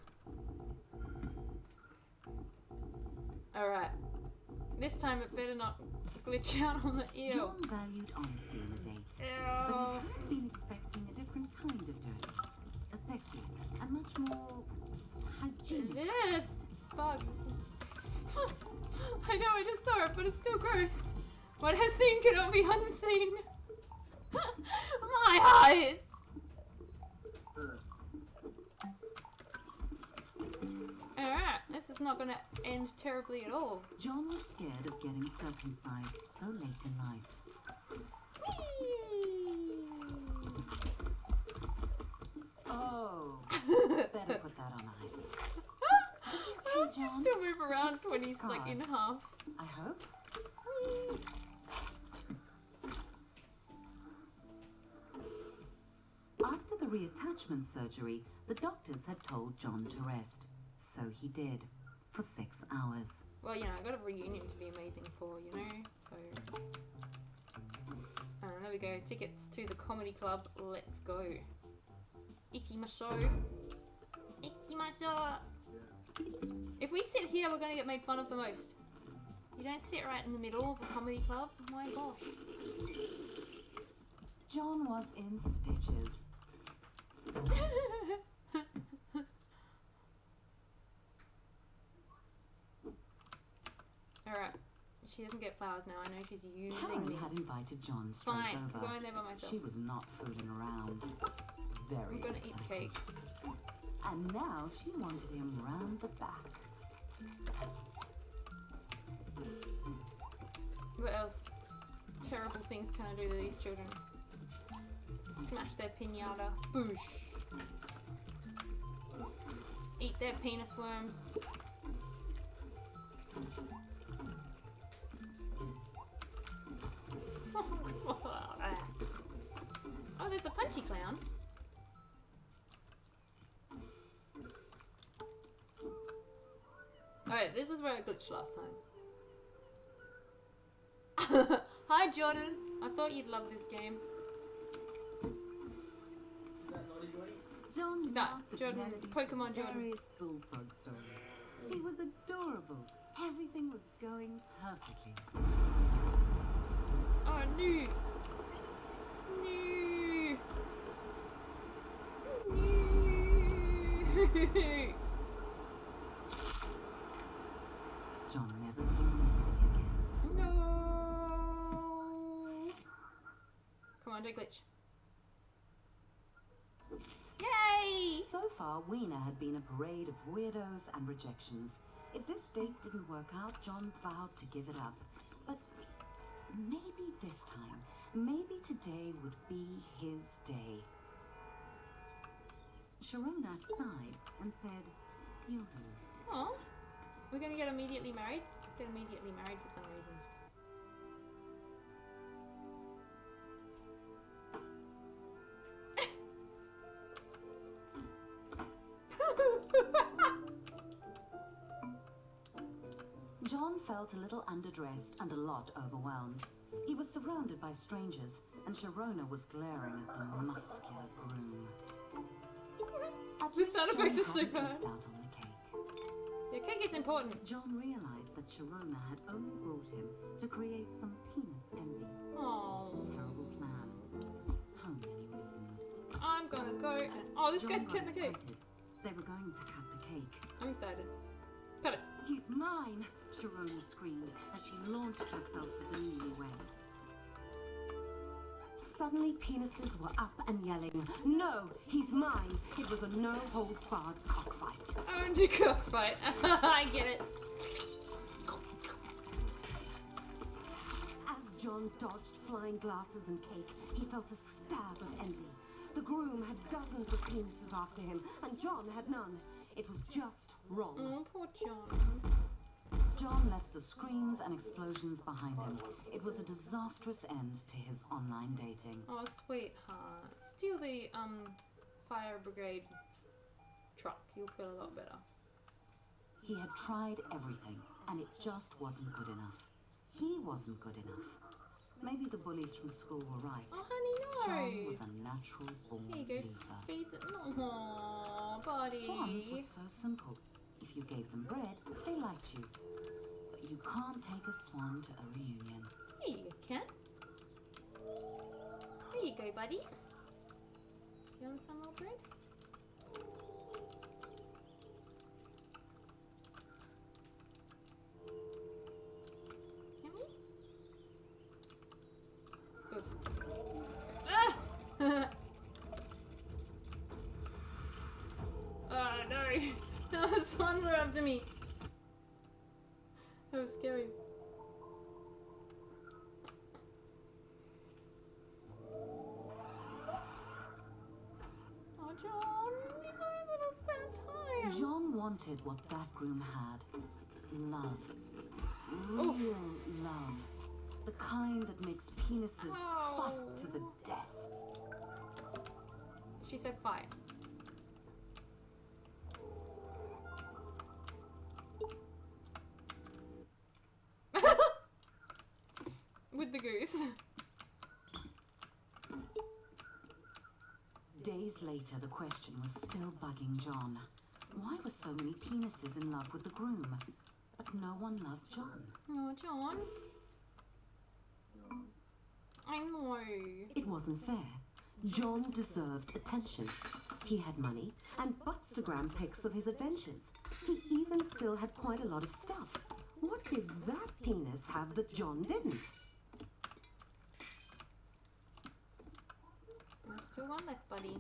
Alright. This time it better not glitch out on the ear. John valued honesty in a date, but he had been expecting a different kind of dirty. A sexier and much more hygienic. Yes! Bugs. I know, I just saw it, but it's still gross. What has seen cannot be unseen. My eyes! Alright, this is not gonna end terribly at all. John was scared of getting circumcised so late in life. Oh, better put that on ice. Oh, he can still move around when he's like in half. I hope. After the reattachment surgery, the doctors had told John to rest. So he did, for 6 hours. Well, you know, I got a reunion to be amazing for, you know, so... there we go, tickets to the comedy club, let's go. Ikimasho. Ikimasho. If we sit here, we're gonna get made fun of the most. You don't sit right in the middle of a comedy club? Oh my gosh. John was in stitches. Alright, she doesn't get flowers now. I know she's using Karen me. had invited John straight Fine, I'm over. going there by myself. She was not fooling around. Very I'm gonna eat the exciting. cake. And now she wanted him round the back. What else terrible things can I do to these children? Smash their pinata. Boosh. Eat their penis worms. Oh, there's a punchy clown. Alright, this is where I glitched last time. Hi Jordan, I thought you'd love this game. John No, laughed at Jordan, Melody's Pokemon Jordan. hilarious bullfrog story. She was adorable. Everything was going perfectly. Oh no! No! No! John never saw Melody again. No! Come on, don't glitch. Yay! So far, Weena had been a parade of weirdos and rejections. If this date didn't work out, John vowed to give it up. But maybe this time, maybe today would be his day. Sharona sighed and said, "You'll do." Oh, we're gonna get immediately married? Let's get immediately married for some reason. John felt a little underdressed and a lot overwhelmed. He was surrounded by strangers, and Sharona was glaring at the muscular groom. At The least sound John effects are so hadn't bad. missed out on the cake. Your cake is important. John realized that Sharona had only brought him to create some penis envy. Oh. Terrible plan for so many reasons. I'm gonna go and... Oh, this John guy's got cutting the cake. excited. They were going to cut the cake. I'm excited. Cut it. "He's mine!" Sharona screamed as she launched herself at the newlyweds. Suddenly, penises were up and yelling, "No, he's mine!" It was a no-holds-barred cockfight. I want to do cockfight. I get it. As John dodged flying glasses and cake, he felt a stab of envy. The groom had dozens of penises after him, and John had none. It was just wrong. Oh, poor John. John left the screams and explosions behind him. It was a disastrous end to his online dating. Oh, sweetheart. Steal the, fire brigade truck. You'll feel a lot better. He had tried everything, and it just wasn't good enough. He wasn't good enough. Maybe the bullies from school were right. Oh, honey, John no. was a natural born Here you go. loser. Feed it. Aww, buddy. Swans were so simple. If you gave them bread, they liked you. But you can't take a swan to a reunion. Here you go, Ken. There you go, buddies. You want some more bread? Yummy? Oof. Ah! Oh no! No, swans are after me. That was scary. Oh, John, you got a little sad time. John wanted what that groom had. Love. Oof. Real love. The kind that makes penises fight to the death. She said fight. With the goose. Days later, the question was still bugging John. Why were so many penises in love with the groom? But no one loved John. Oh, John. I know. It wasn't fair. John deserved attention. He had money and Bustagram pics of his adventures. He even still had quite a lot of stuff. What did that penis have that John didn't? There's still one left, buddy.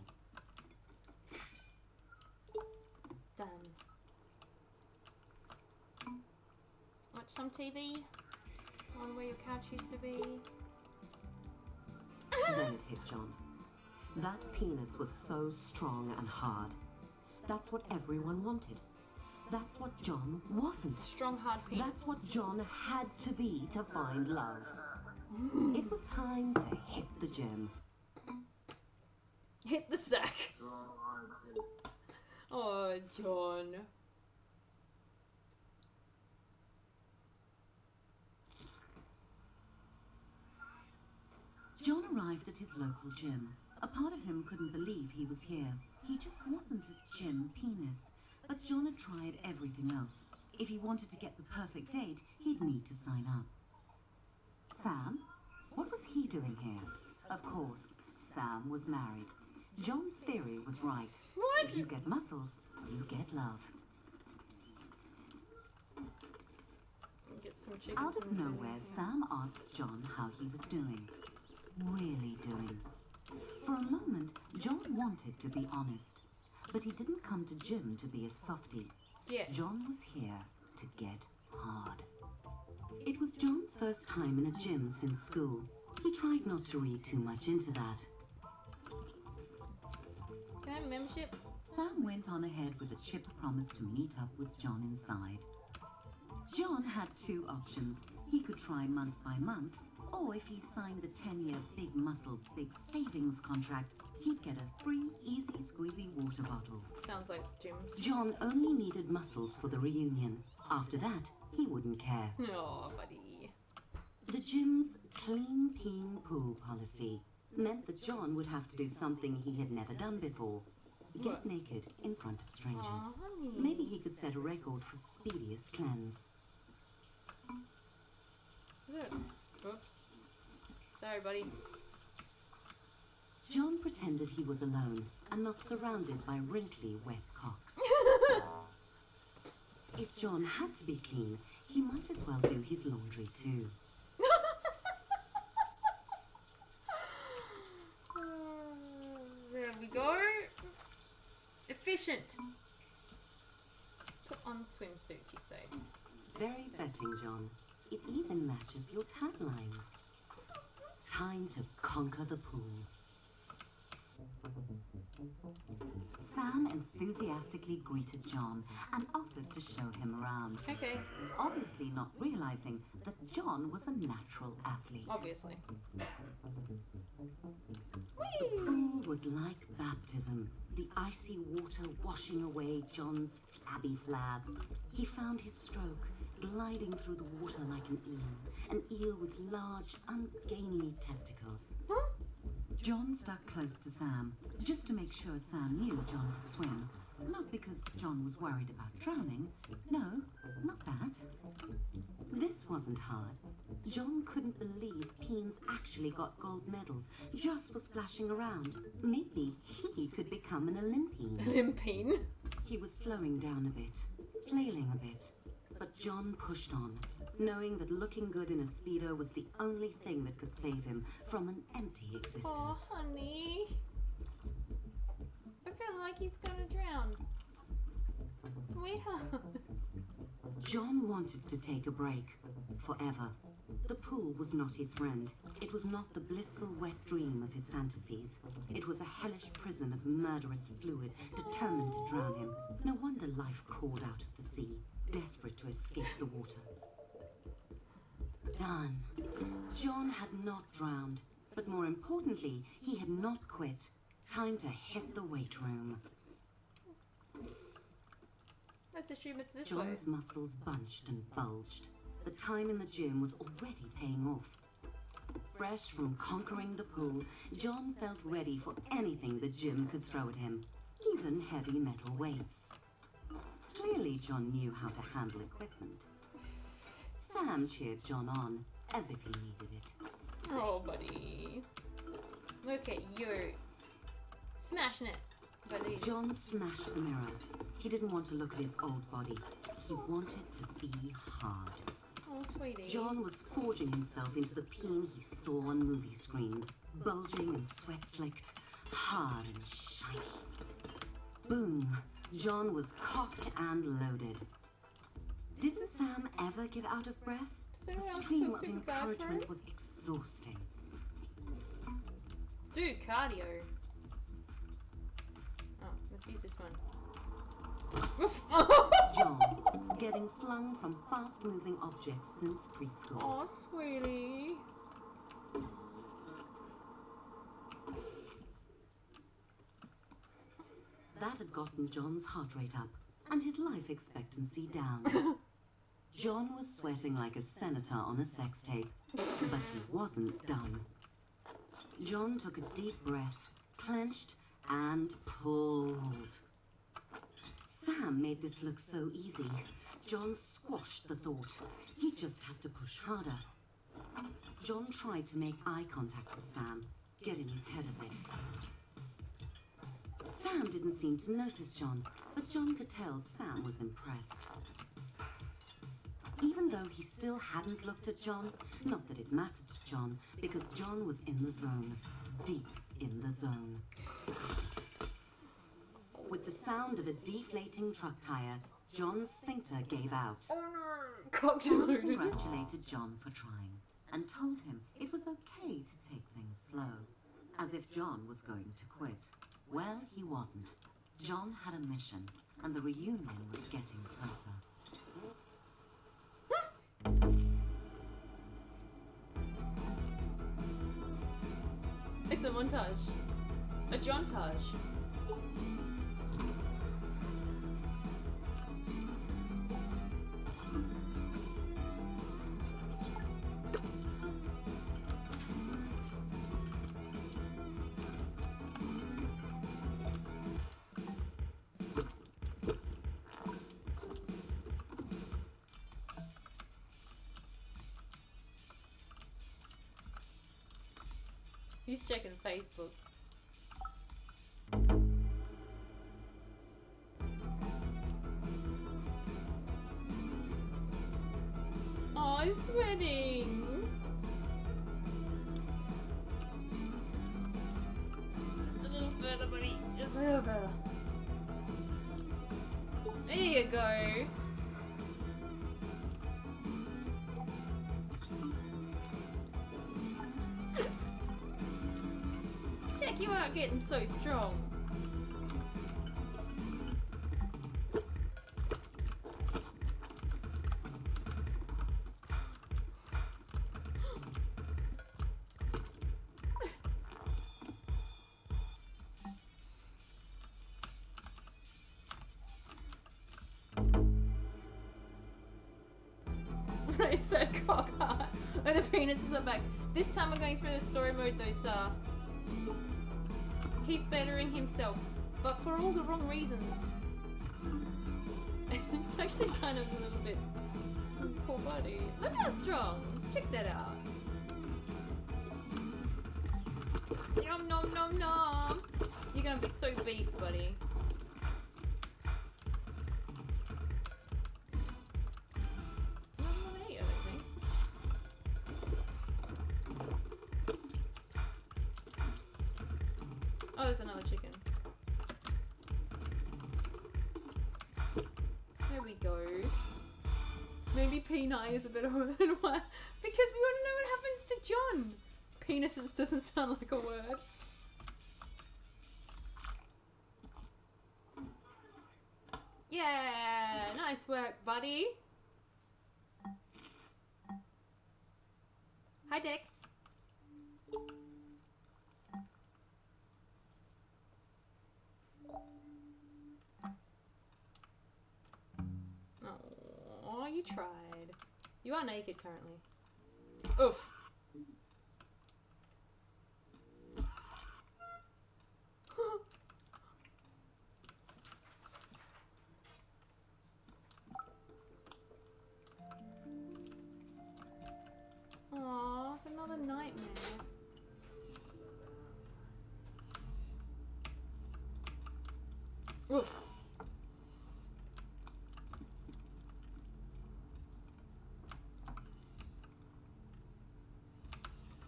Done. Watch some TV. On where your couch used to be. Then it hit John. That penis was so strong and hard. That's what everyone wanted. That's what John wasn't. Strong, hard penis. That's what John had to be to find love. It was time to hit the gym. Hit the sack. Oh, John. John arrived at his local gym. A part of him couldn't believe he was here. He just wasn't a gym penis. But John had tried everything else. If he wanted to get the perfect date, he'd need to sign up. Sam? What was he doing here? Of course, Sam was married. John's theory was right. What? If you get muscles, you get love. Get some chicken Out of fingers nowhere, ready. Sam asked John how he was doing. Really doing. For a moment, John wanted to be honest. But he didn't come to gym to be a softie. Yeah. John was here to get hard. It was John's first time in a gym since school. He tried not to read too much into that. Can I have a membership? Sam went on ahead with a chip promise to meet up with John inside. John had two options. He could try month by month, or if he signed the 10-year Big Muscles Big Savings contract, he'd get a free easy squeezy water bottle. Sounds like gyms. John only needed muscles for the reunion. After that, he wouldn't care. Oh, buddy. The gym's clean peen pool policy meant that John would have to do something he had never done before. Get What? naked in front of strangers. Aw, honey. Maybe he could set a record for speediest cleanse. Is it? Oops. Sorry, buddy. John pretended he was alone and not surrounded by wrinkly, wet cocks. If John had to be clean, he might as well do his laundry too. There we go. Efficient. Put on swimsuit, you say. Very fetching, John. It even matches your taglines. Time to conquer the pool. Sam enthusiastically greeted John and offered to show him around, Okay, obviously not realizing that John was a natural athlete. obviously. The Whee! pool was like baptism, the icy water washing away John's flabby flab. He found his stroke, gliding through the water like an eel with large, ungainly testicles. Huh? John stuck close to Sam, just to make sure Sam knew John could swim. Not because John was worried about drowning. No, not that. This wasn't hard. John couldn't believe Peens actually got gold medals just for splashing around. Maybe he could become an Olympian. Olympian. He was slowing down a bit, flailing a bit. But John pushed on, knowing that looking good in a Speedo was the only thing that could save him from an empty existence. Oh, honey. I feel like he's gonna drown. Sweetheart. John wanted to take a break, forever. The pool was not his friend. It was not the blissful wet dream of his fantasies. It was a hellish prison of murderous fluid determined to drown him. No wonder life crawled out of the sea, desperate to escape the water. Done. John had not drowned, but more importantly, he had not quit. Time to hit the weight room. Let's assume it's this way. John's muscles bunched and bulged. The time in the gym was already paying off. Fresh from conquering the pool, John felt ready for anything the gym could throw at him, even heavy metal weights. Clearly, John knew how to handle equipment. Sam cheered John on, as if he needed it. Oh, buddy. Look at you. Smashing it. Buddy. John smashed the mirror. He didn't want to look at his old body. He wanted to be hard. Oh, sweetie. John was forging himself into the Peen he saw on movie screens, bulging and sweat-slicked, hard and shiny. Boom! John was cocked and loaded. Didn't Sam ever get out of breath? Does The anyone else stream feel of super bad for him? encouragement was exhausting. Do cardio. Oh, let's use this one. John, getting flung from fast-moving objects since preschool. Oh, sweetie. That had gotten John's heart rate up and his life expectancy down. John was sweating like a senator on a sex tape, but he wasn't done. John took a deep breath, clenched, and pulled. Sam made this look so easy. John squashed the thought. He'd just have to push harder. John tried to make eye contact with Sam, get in his head a bit. Sam didn't seem to notice John, but John could tell Sam was impressed. Even though he still hadn't looked at John, not that it mattered to John, because John was in the zone, deep in the zone. With the sound of a deflating truck tire, John's sphincter gave out. Cocked Sam and loaded. congratulated John for trying and told him it was okay to take things slow, as if John was going to quit. Well, he wasn't. John had a mission, and the reunion was getting closer. It's a montage. A John-tage. He's checking Facebook. Oh, he's sweating. Just a little further, buddy. Just a little further. There you go. Check you out getting so strong. said cock art. And the penises are back. This time we're going through the story mode though, sir. He's bettering himself, but for all the wrong reasons. It's actually kind of a little bit... Poor buddy. Look how strong. Check that out. Nom nom nom nom. You're gonna be so beef, buddy. Not lemonade, I don't think. Oh, there's another chicken. There we go. Maybe P9 is a better word than what? Because we want to know what happens to John. Penises doesn't sound like a word. Yeah, nice work, buddy. Hi, Dex. Oh, you tried. You are naked currently. Oof. Aw, it's another nightmare. Oof.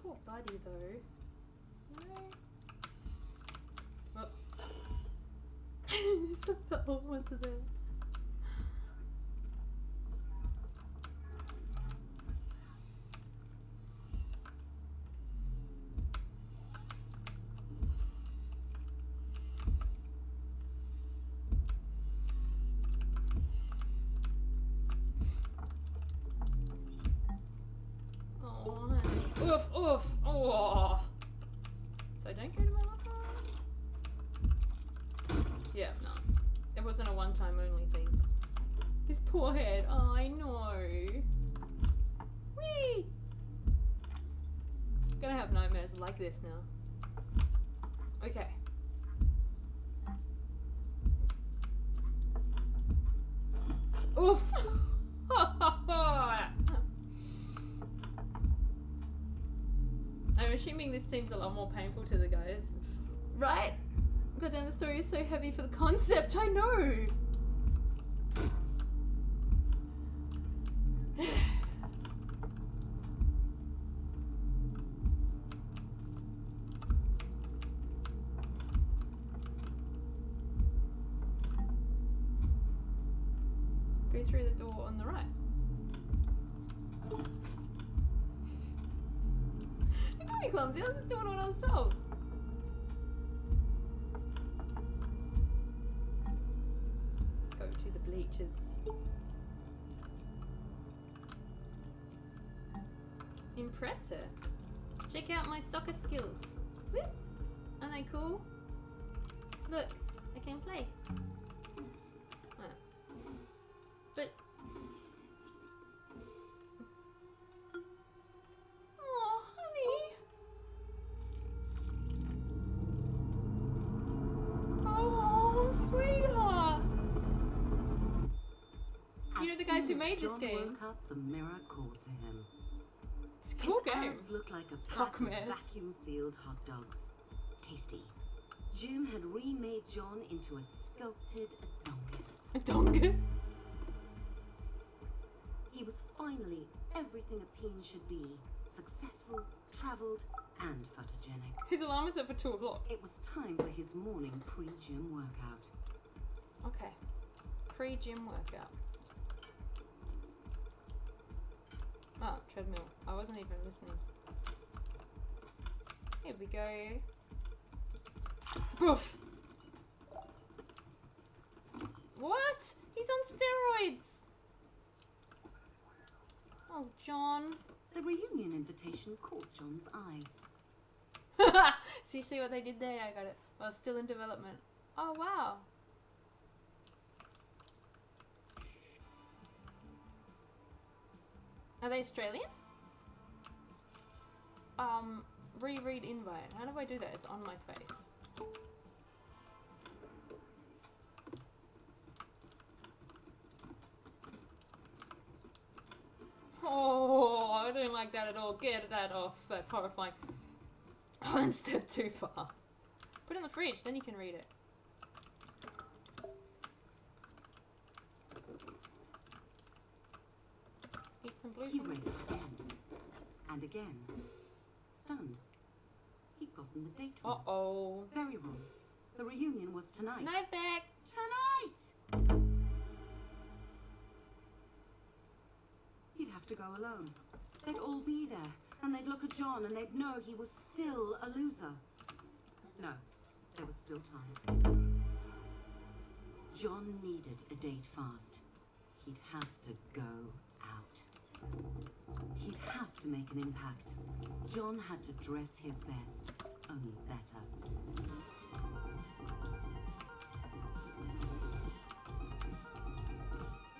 Poor buddy though. No. Whoops. So the old ones are there. Oof, oof, oh. So don't go to my locker? Yeah, no. It wasn't a one-time only thing. His poor head. Oh, I know. Whee! Gonna have nightmares like this now. Okay. Oof! I'm assuming this seems a lot more painful to the guys. Right? God damn, the story is so heavy for the concept, I know! Go through the door on the right. You got me clumsy, I was just doing what I was told. Go to the bleachers. Impress her. Check out my soccer skills. Whoop. Aren't they cool? Look, I can play. But... Oh, honey. Oh, sweetheart. You know the guys who made this game? Woke up, the mirror called to him. It's a cool game. His abs looked like a pack of vacuum-sealed hot dogs. Tasty. Jim had remade John into a sculpted Adongus. Adongus? He was finally everything a peen should be. Successful, travelled, and photogenic. His alarm is set for 2 o'clock. It was time for his morning pre-gym workout. Okay. Pre-gym workout. Oh, treadmill. I wasn't even listening. Here we go. Boof! What? He's on steroids! Oh, John. The reunion invitation caught John's eye. See what they did there? I got it. Well, still in development. Oh, wow. Are they Australian? Reread invite. How do I do that? It's on my face. Oh, I don't like that at all. Get that off. That's horrifying. One step too far. Put it in the fridge, then you can read it. Eat some blue. He read it again. And again. Stunned. He'd gotten the date wrong. Uh-oh. Very wrong. The reunion was tonight. Night back. Tonight! He'd have to go alone. They'd all be there, and they'd look at John and they'd know he was still a loser. No, there was still time. John needed a date fast. He'd have to go out. He'd have to make an impact. John had to dress his best, only better.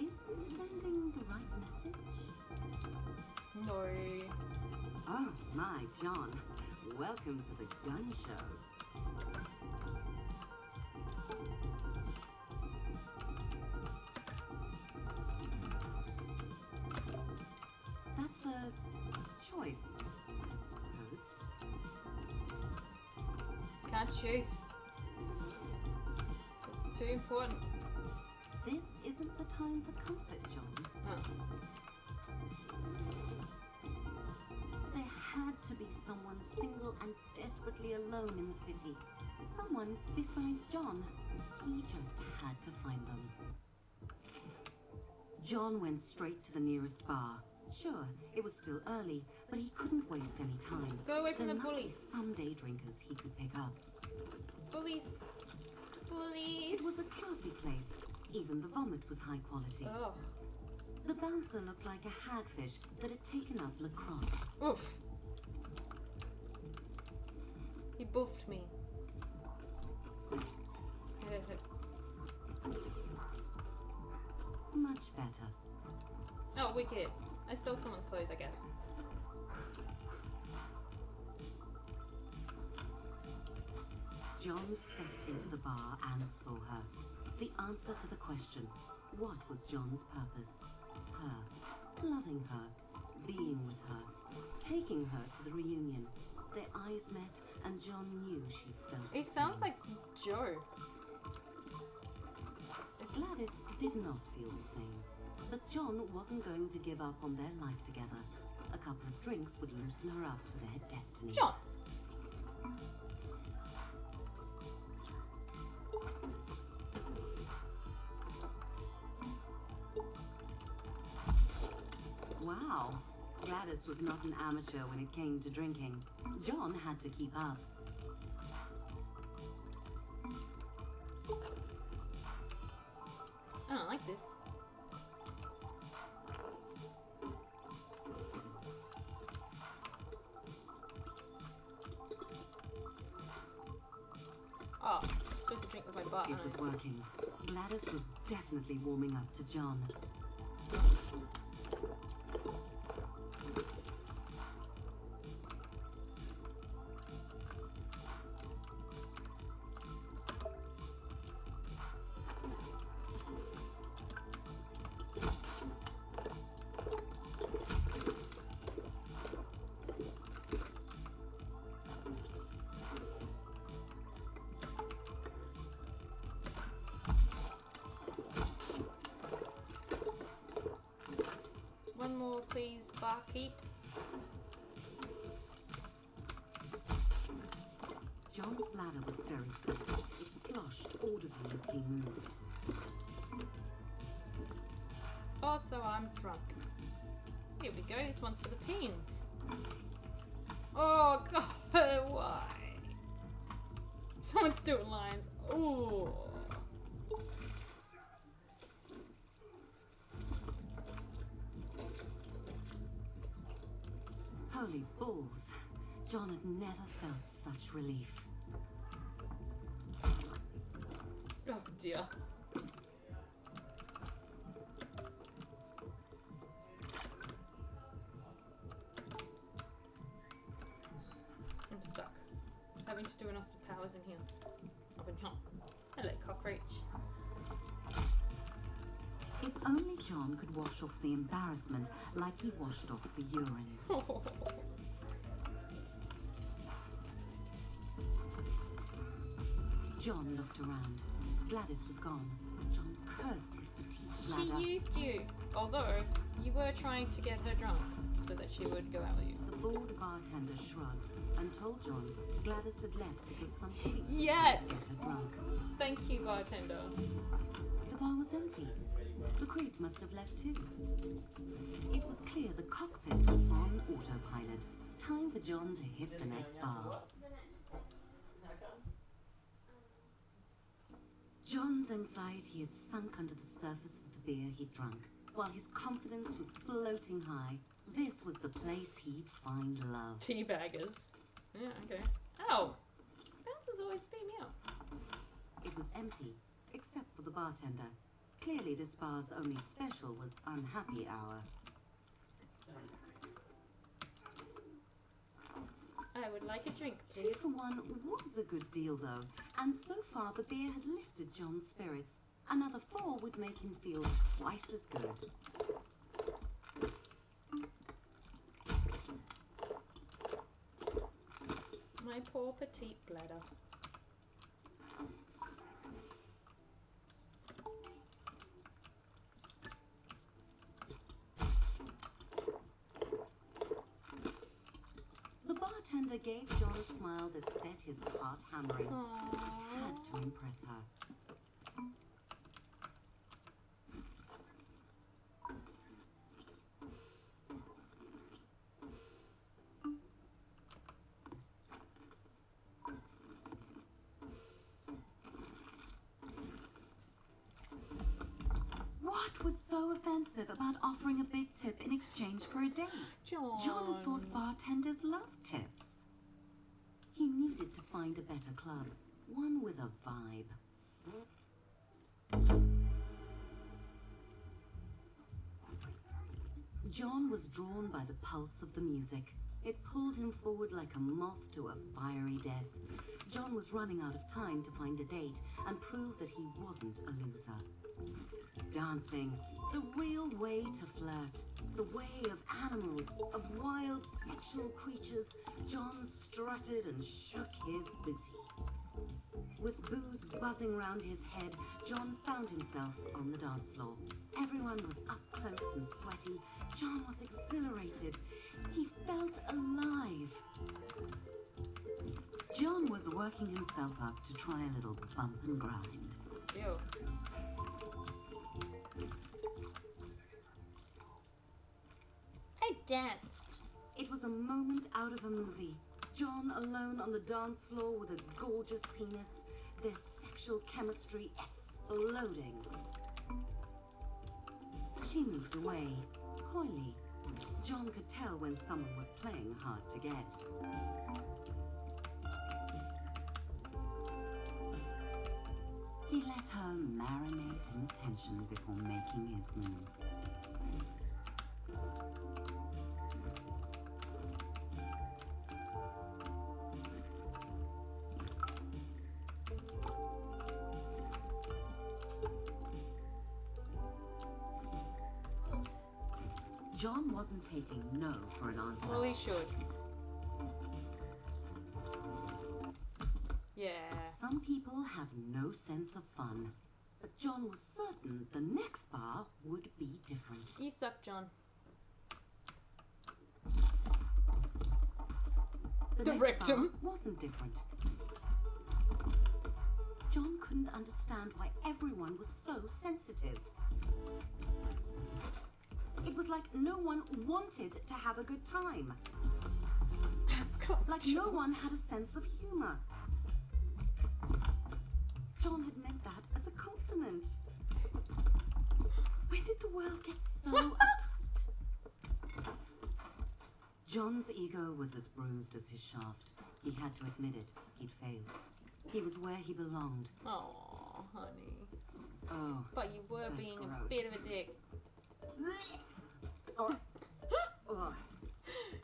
Is this sending the right message? No. Oh, my, John. Welcome to the gun show. That's a choice, I suppose. Can't choose. It's too important. This isn't the time for comfort, John. Oh. There had to be someone single and desperately alone in the city. Someone besides John. He just had to find them. John went straight to the nearest bar. Sure, it was still early, but he couldn't waste any time. Go away from There the must bullies. be some day drinkers he could pick up. Bullies. Bullies. It was a classy place. Even the vomit was high quality. Oh. The bouncer looked like a hagfish that had taken up lacrosse. Oof. He buffed me. Much better. Oh, wicked. I stole someone's clothes, I guess. John stepped into the bar and saw her. The answer to the question, what was John's purpose? Her. Loving her. Being with her. Taking her to the reunion. Their eyes met and John knew she felt He the sounds same. like Joe. It's just- Gladys did not feel the same. But John wasn't going to give up on their life together. A couple of drinks would loosen her up to their destiny. John. Wow. Gladys was not an amateur when it came to drinking. John had to keep up. I don't like this. Oh, I'm supposed to drink with my butt. It aren't was I? working. Gladys was definitely warming up to John. One more, please, barkeep. John's bladder was very full. It sloshed audibly as he moved. Also, I'm drunk. Here we go. This one's for the pins. Oh God, why? Someone's doing lines. Ooh. Holy balls. John had never felt such relief. Oh dear. having to do an Austin Powers in here. I've been hot. Hello, cockroach. If only John could wash off the embarrassment like he washed off the urine. John looked around. Gladys was gone. John cursed his petite bladder. She used you, although you were trying to get her drunk so that she would go out with you. The bored bartender shrugged and told John Gladys had left because some creep Yes! get her drunk. Thank you, bartender. The bar was empty. The creep must have left too. It was clear the cockpit was on autopilot. Time for John to hit the next bar. John's anxiety had sunk under the surface of the beer he'd drunk, while his confidence was floating high. This was the place he'd find love. Teabaggers. Yeah, okay. Ow! Bouncers always beat me up. It was empty, except for the bartender. Clearly this bar's only special was unhappy hour. I would like a drink, 2 please. for 1 was a good deal though, and so far the beer had lifted John's spirits. Another 4 would make him feel twice as good. My poor petite bladder. The bartender gave John a smile that set his heart hammering. Aww. Had to impress her. What was so offensive about offering a big tip in exchange for a date? John thought bartenders loved tips. He needed to find a better club, one with a vibe. John was drawn by the pulse of the music. It pulled him forward like a moth to a fiery death. John was running out of time to find a date and prove that he wasn't a loser. Dancing, the real way to flirt, the way of animals, of wild sexual creatures, John strutted and shook his booty. With booze buzzing round his head, John found himself on the dance floor. Everyone was up close and sweaty. John was exhilarated. He felt alive. John was working himself up to try a little bump and grind. Ew. I danced. It was a moment out of a movie. John alone on the dance floor with a gorgeous penis, their sexual chemistry exploding. She moved away, coyly. John could tell when someone was playing hard to get. He let her marinate in the tension before making his move. John wasn't taking no for an answer. Well, he should. Yeah. Some people have no sense of fun, but John was certain the next bar would be different. You suck, John. The The next rectum. bar wasn't different. John couldn't understand why everyone was so sensitive. It was like no one wanted to have a good time. Like no one had a sense of humor. John had meant that as a compliment. When did the world get so uptight? John's ego was as bruised as his shaft. He had to admit it. He'd failed. He was where he belonged. Oh, honey. Oh. But you were That's being gross. a bit of a dick. Oh. Oh.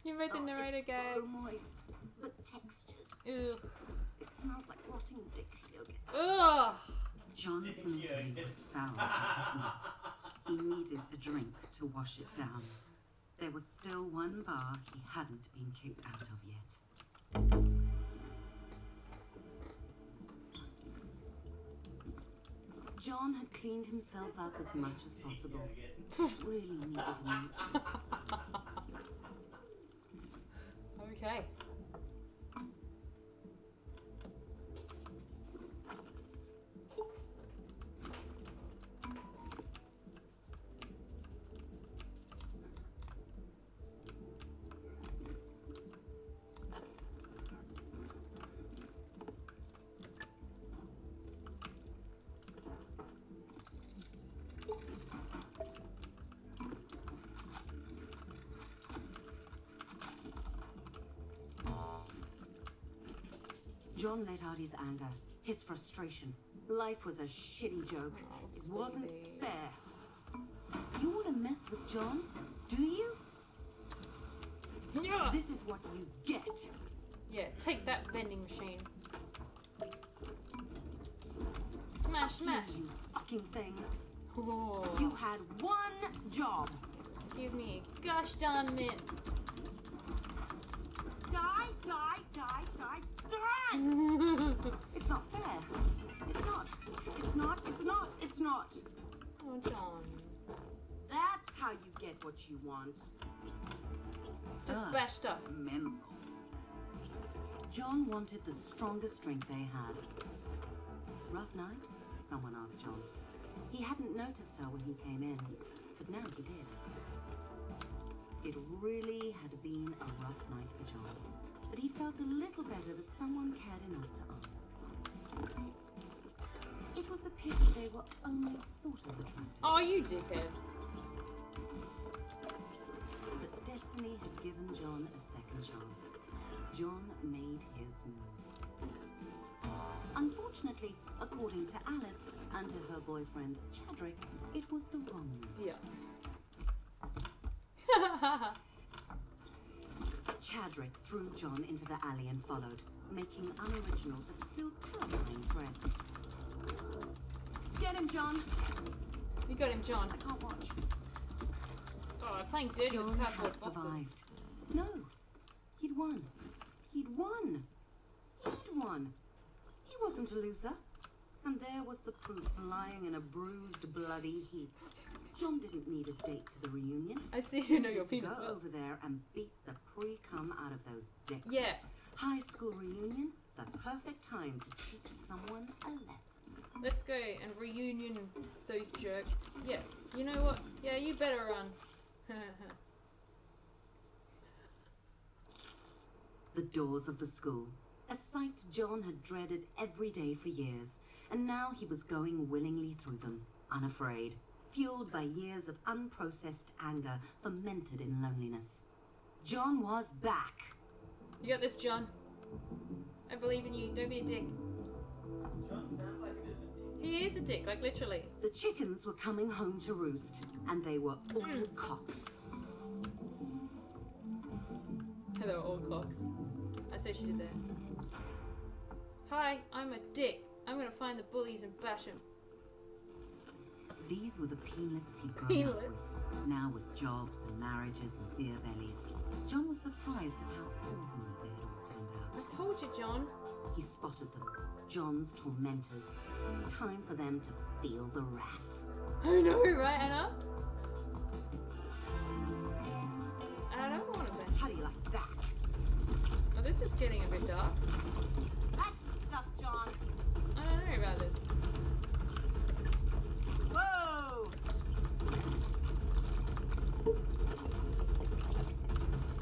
You made the narrator It's go. so moist, but textured. Ugh. John's misery was sour at his mouth. He needed a drink to wash it down. There was still one bar he hadn't been kicked out of yet. John had cleaned himself up as much as possible. He really needed a minute. Okay. John let out his anger, his frustration. Life was a shitty joke. Oh, It wasn't sweetie. fair. You want to mess with John? Do you? Yeah. This is what you get. Yeah, take that vending machine. Smash, smash. You fucking thing. Oh. You had one job. Give me a gosh darn minute. Die, die, die, die, die! It's not fair. It's not. It's not. It's not. It's not. Oh, John. That's how you get what you want. Just bashed up. Mental. John wanted the strongest drink they had. Rough night? Someone asked John. He hadn't noticed her when he came in, but now he did. It really had been a rough night for John, but he felt a little better that someone cared enough to ask. It was a pity they were only sort of attractive. Oh, you dickhead. But destiny had given John a second chance. John made his move. Unfortunately, according to Alice and to her boyfriend Chadrick, it was the wrong move. Yeah. Chadrick threw John into the alley and followed, making unoriginal but still terrifying threats. Get him, John! You got him, John. I can't watch. Oh, I'm playing dirty John with had cardboard boxes. survived. No, he'd won. He'd won. He'd won. He wasn't a loser. And there was the proof lying in a bruised, bloody heap. John didn't need a date to the reunion. I see you know He your needed to penis go well. over there and beat the pre-cum out of those dicks. Yeah. High school reunion, the perfect time to teach someone a lesson. Let's go and reunion those jerks. Yeah. You know what? Yeah, you better run. The doors of the school, a sight John had dreaded every day for years, and now he was going willingly through them, unafraid, fueled by years of unprocessed anger fermented in loneliness. John was back. You got this, John. I believe in you. Don't be a dick. John sounds like a bit of a dick. He is a dick, like literally. The chickens were coming home to roost, and they were all cocks. They were all cocks. I see what she did there. Hi, I'm a dick. I'm gonna find the bullies and bash them. These were the peanuts he'd grown up Peanuts? with, now with jobs and marriages and beer bellies. John was surprised at how ordinary they had all turned I out. told you, John. He spotted them, John's tormentors. Time for them to feel the wrath. I know, right, Anna? I don't want to bash. How do you like that? Oh, this is getting a bit dark. That's the stuff, John. I don't know about this. Whoa!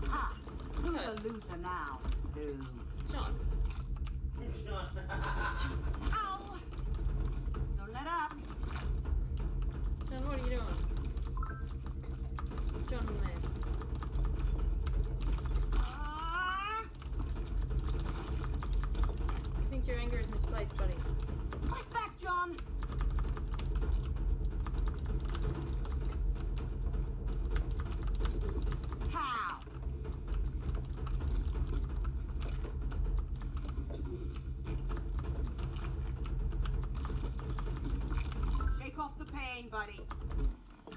Ha! Who's What? a loser now? Who? John. John. Ow! Don't let up. John, what are you doing? John, man. Ah! I think your anger is misplaced, buddy. Fight back, John! How? buddy.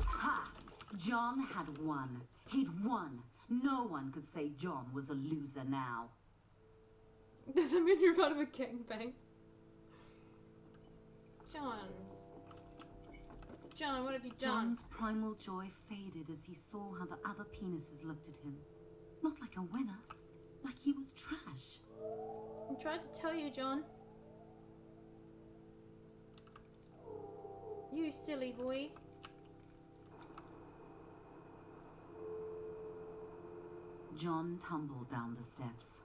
Ha! John had won. He'd won. No one could say John was a loser now. Does that mean you're part of a gangbang? John. John, what have you done? John's primal joy faded as he saw how the other penises looked at him. Not like a winner, like he was trash. I tried to tell you, John. You silly boy. John tumbled down the steps,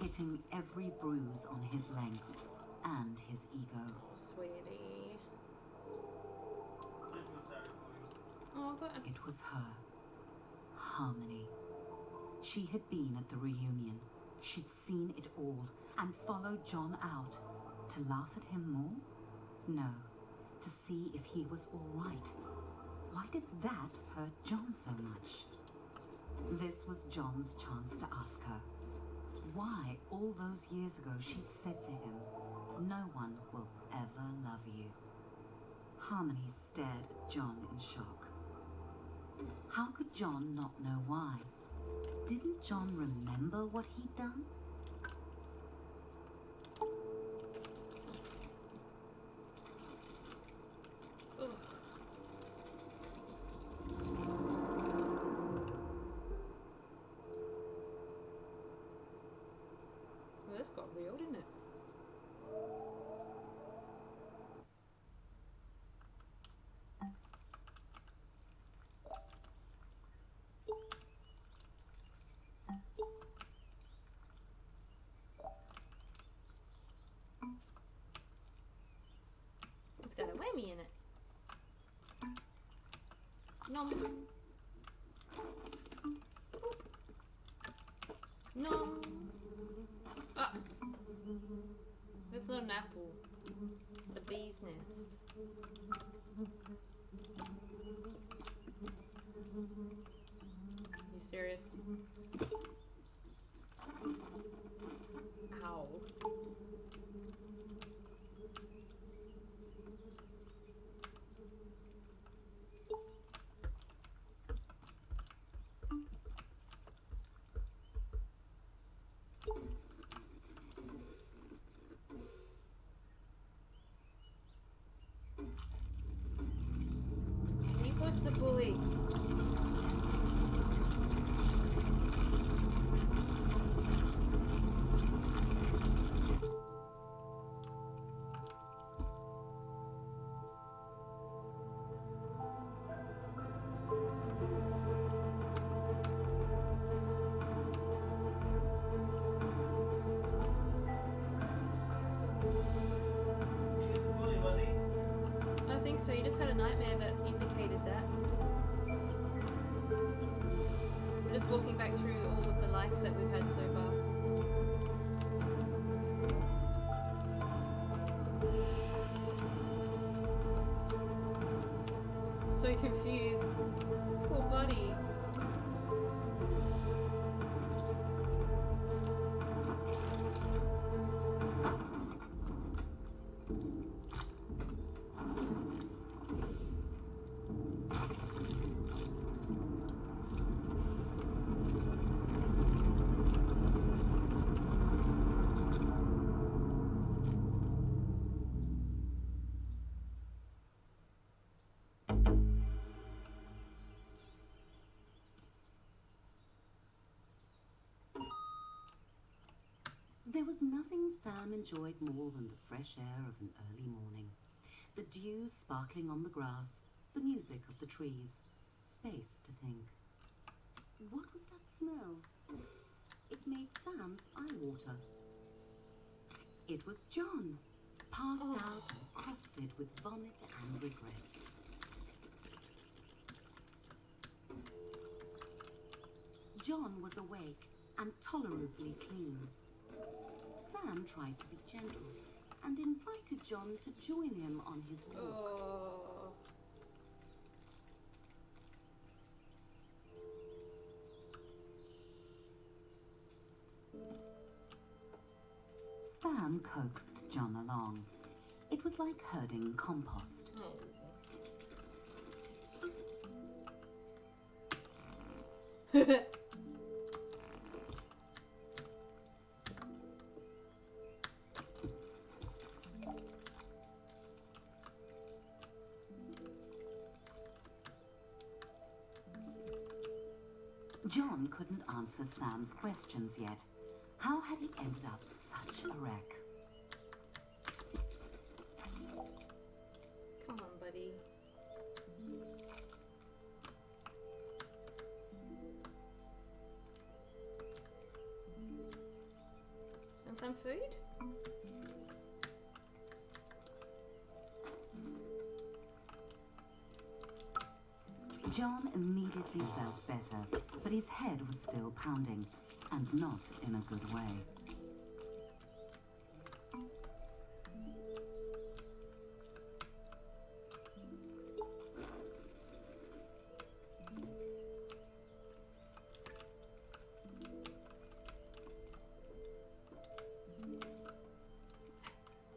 hitting every bruise on his length and his ego. Oh, sweetie. I feel sorry for you. Oh, but It was her, Harmony. She had been at the reunion. She'd seen it all and followed John out. To laugh at him more? No, to see if he was all right. Why did that hurt John so much? This was John's chance to ask her why all those years ago she'd said to him, "No one will ever love you." Harmony stared at John in shock. How could John not know why? Didn't John remember what he'd done? ugh. Well, this got real, didn't it? It's got a whammy in it. Nom. Oop. Nom. Ah. That's not an apple. It's a bee's nest. You serious? Ow. He was the bully. He was the bully, was he? I think so. You just had a nightmare that indicated that. We're just walking back through all of the life that we've had so far. So confused. Poor buddy. There was nothing Sam enjoyed more than the fresh air of an early morning. The dew sparkling on the grass, the music of the trees, space to think. What was that smell? It made Sam's eye water. It was John, passed out and crusted with vomit and regret. John was awake and tolerably clean. Sam tried to be gentle and invited John to join him on his walk. Oh. Sam coaxed John along. It was like herding compost. Oh. John couldn't answer Sam's questions yet. How had he ended up such a wreck? Come on, buddy. Want some food? John immediately felt better, but his head was still pounding, and not in a good way.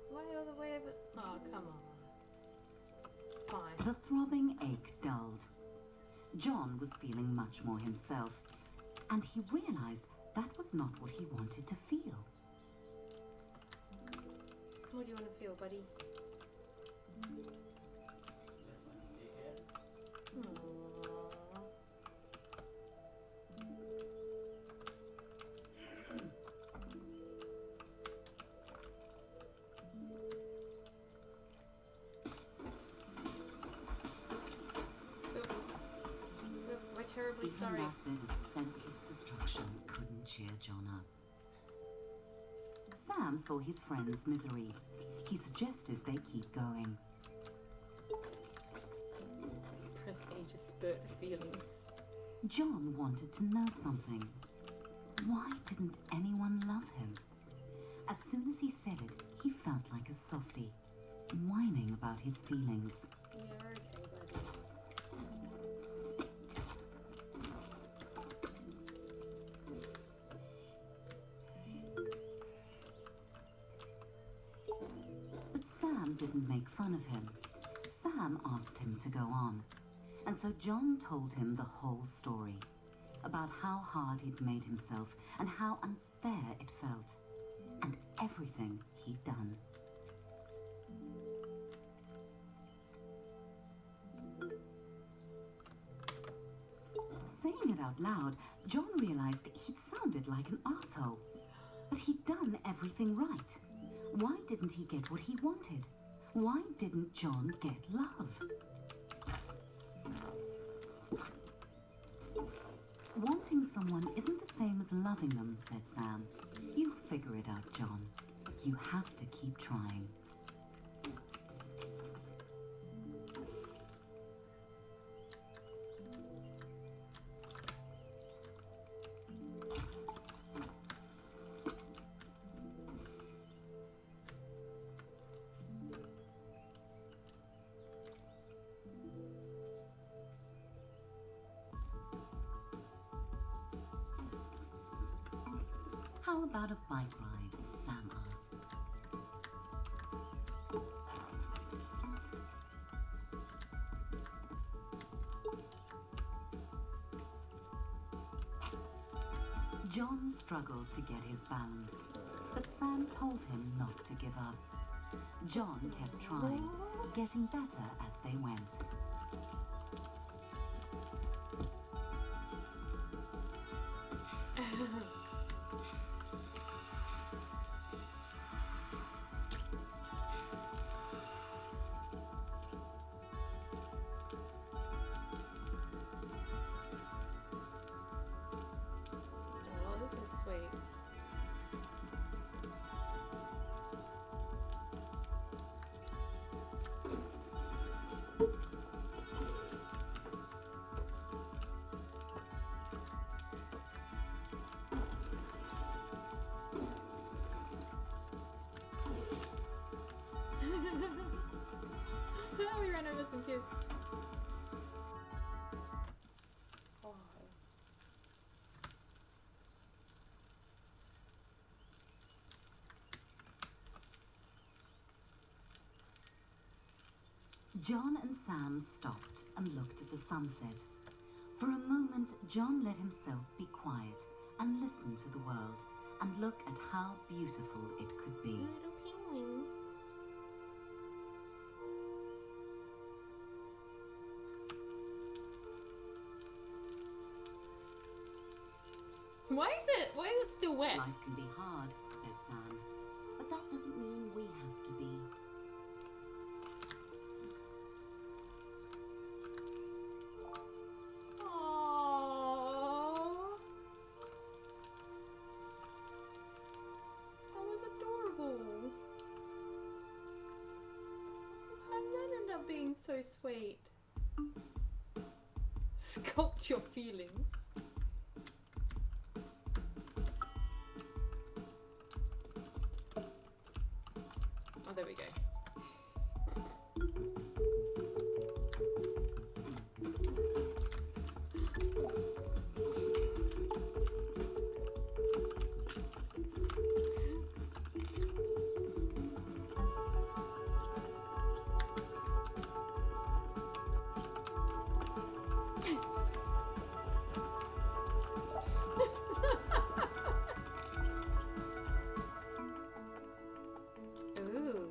Why all the way over? Oh, come on. Fine. The throbbing ache dulled. John was feeling much more himself, and he realized that was not what he wanted to feel. What do you want to feel, buddy? Aww. We're terribly Even sorry. that bit of senseless destruction couldn't cheer John up. Sam saw his friend's misery. He suggested they keep going. Press A to spurt the feelings. John wanted to know something. Why didn't anyone love him? As soon as he said it, he felt like a softie, whining about his feelings. Yeah, okay, buddy. But Sam didn't make fun of him. Sam asked him to go on. And so John told him the whole story. About how hard he'd made himself and how unfair it felt. And everything he'd done. Saying it out loud, John realized he'd sounded like an arsehole. But he'd done everything right. Why didn't he get what he wanted? Why didn't John get love? Wanting someone isn't the same as loving them, said Sam. You'll figure it out, John. You have to keep trying. How about a bike ride? Sam asked. John struggled to get his balance, but Sam told him not to give up. John kept trying, getting better as they went. Oh, this is sweet. We ran over some kids. Oh. John and Sam stopped and looked at the sunset. For a moment, John let himself be quiet and listen to the world and look at how beautiful it could be. Little penguin. Why is it still wet? Life can be hard, said Sam, but that doesn't mean we have to be. Aww. That was adorable. How did that end up being so sweet? Sculpt your feelings. Oh, there we go. Ooh.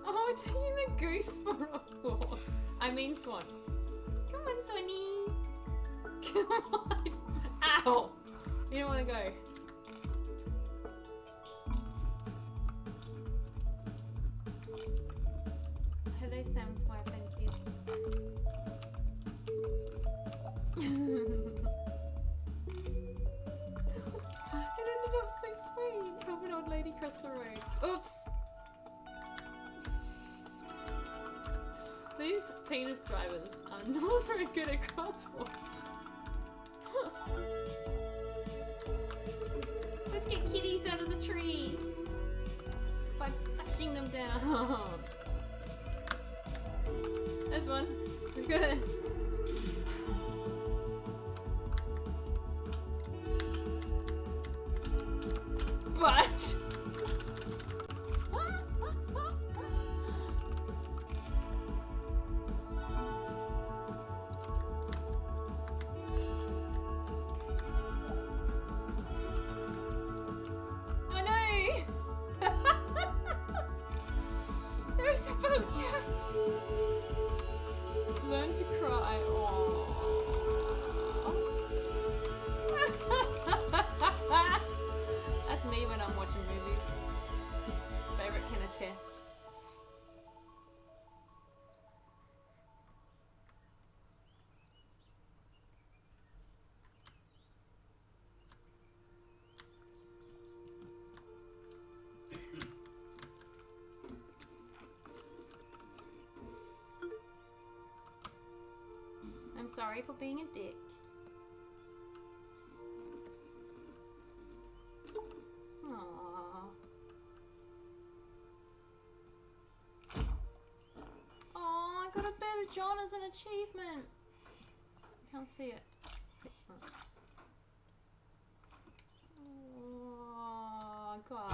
Oh, taking the goose for a walk. I mean swan. Come on, Swanee. Come on. Ow. You don't want to go. Hello, Sam's wife and kids. It ended up so sweet. Help an old lady cross the road. Oops. These penis drivers are not very good at crosswalk. Let's get kitties out of the tree by bashing them down. There's one. We've got it. What? Oh no! There's a boat jam. Learn to cry. Aww. That's me when I'm watching movies. Favorite can attest. I'm sorry for being a dick. Aww. Aw, I got a better John as an achievement. I can't see it. Aw, guys.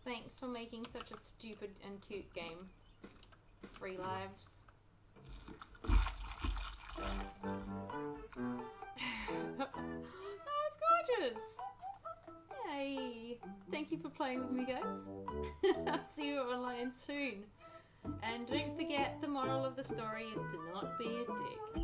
Thanks for making such a stupid and cute game. Free lives. Oh, it's gorgeous! Yay! Thank you for playing with me, guys. I'll see you online soon. And don't forget, the moral of the story is to not be a dick.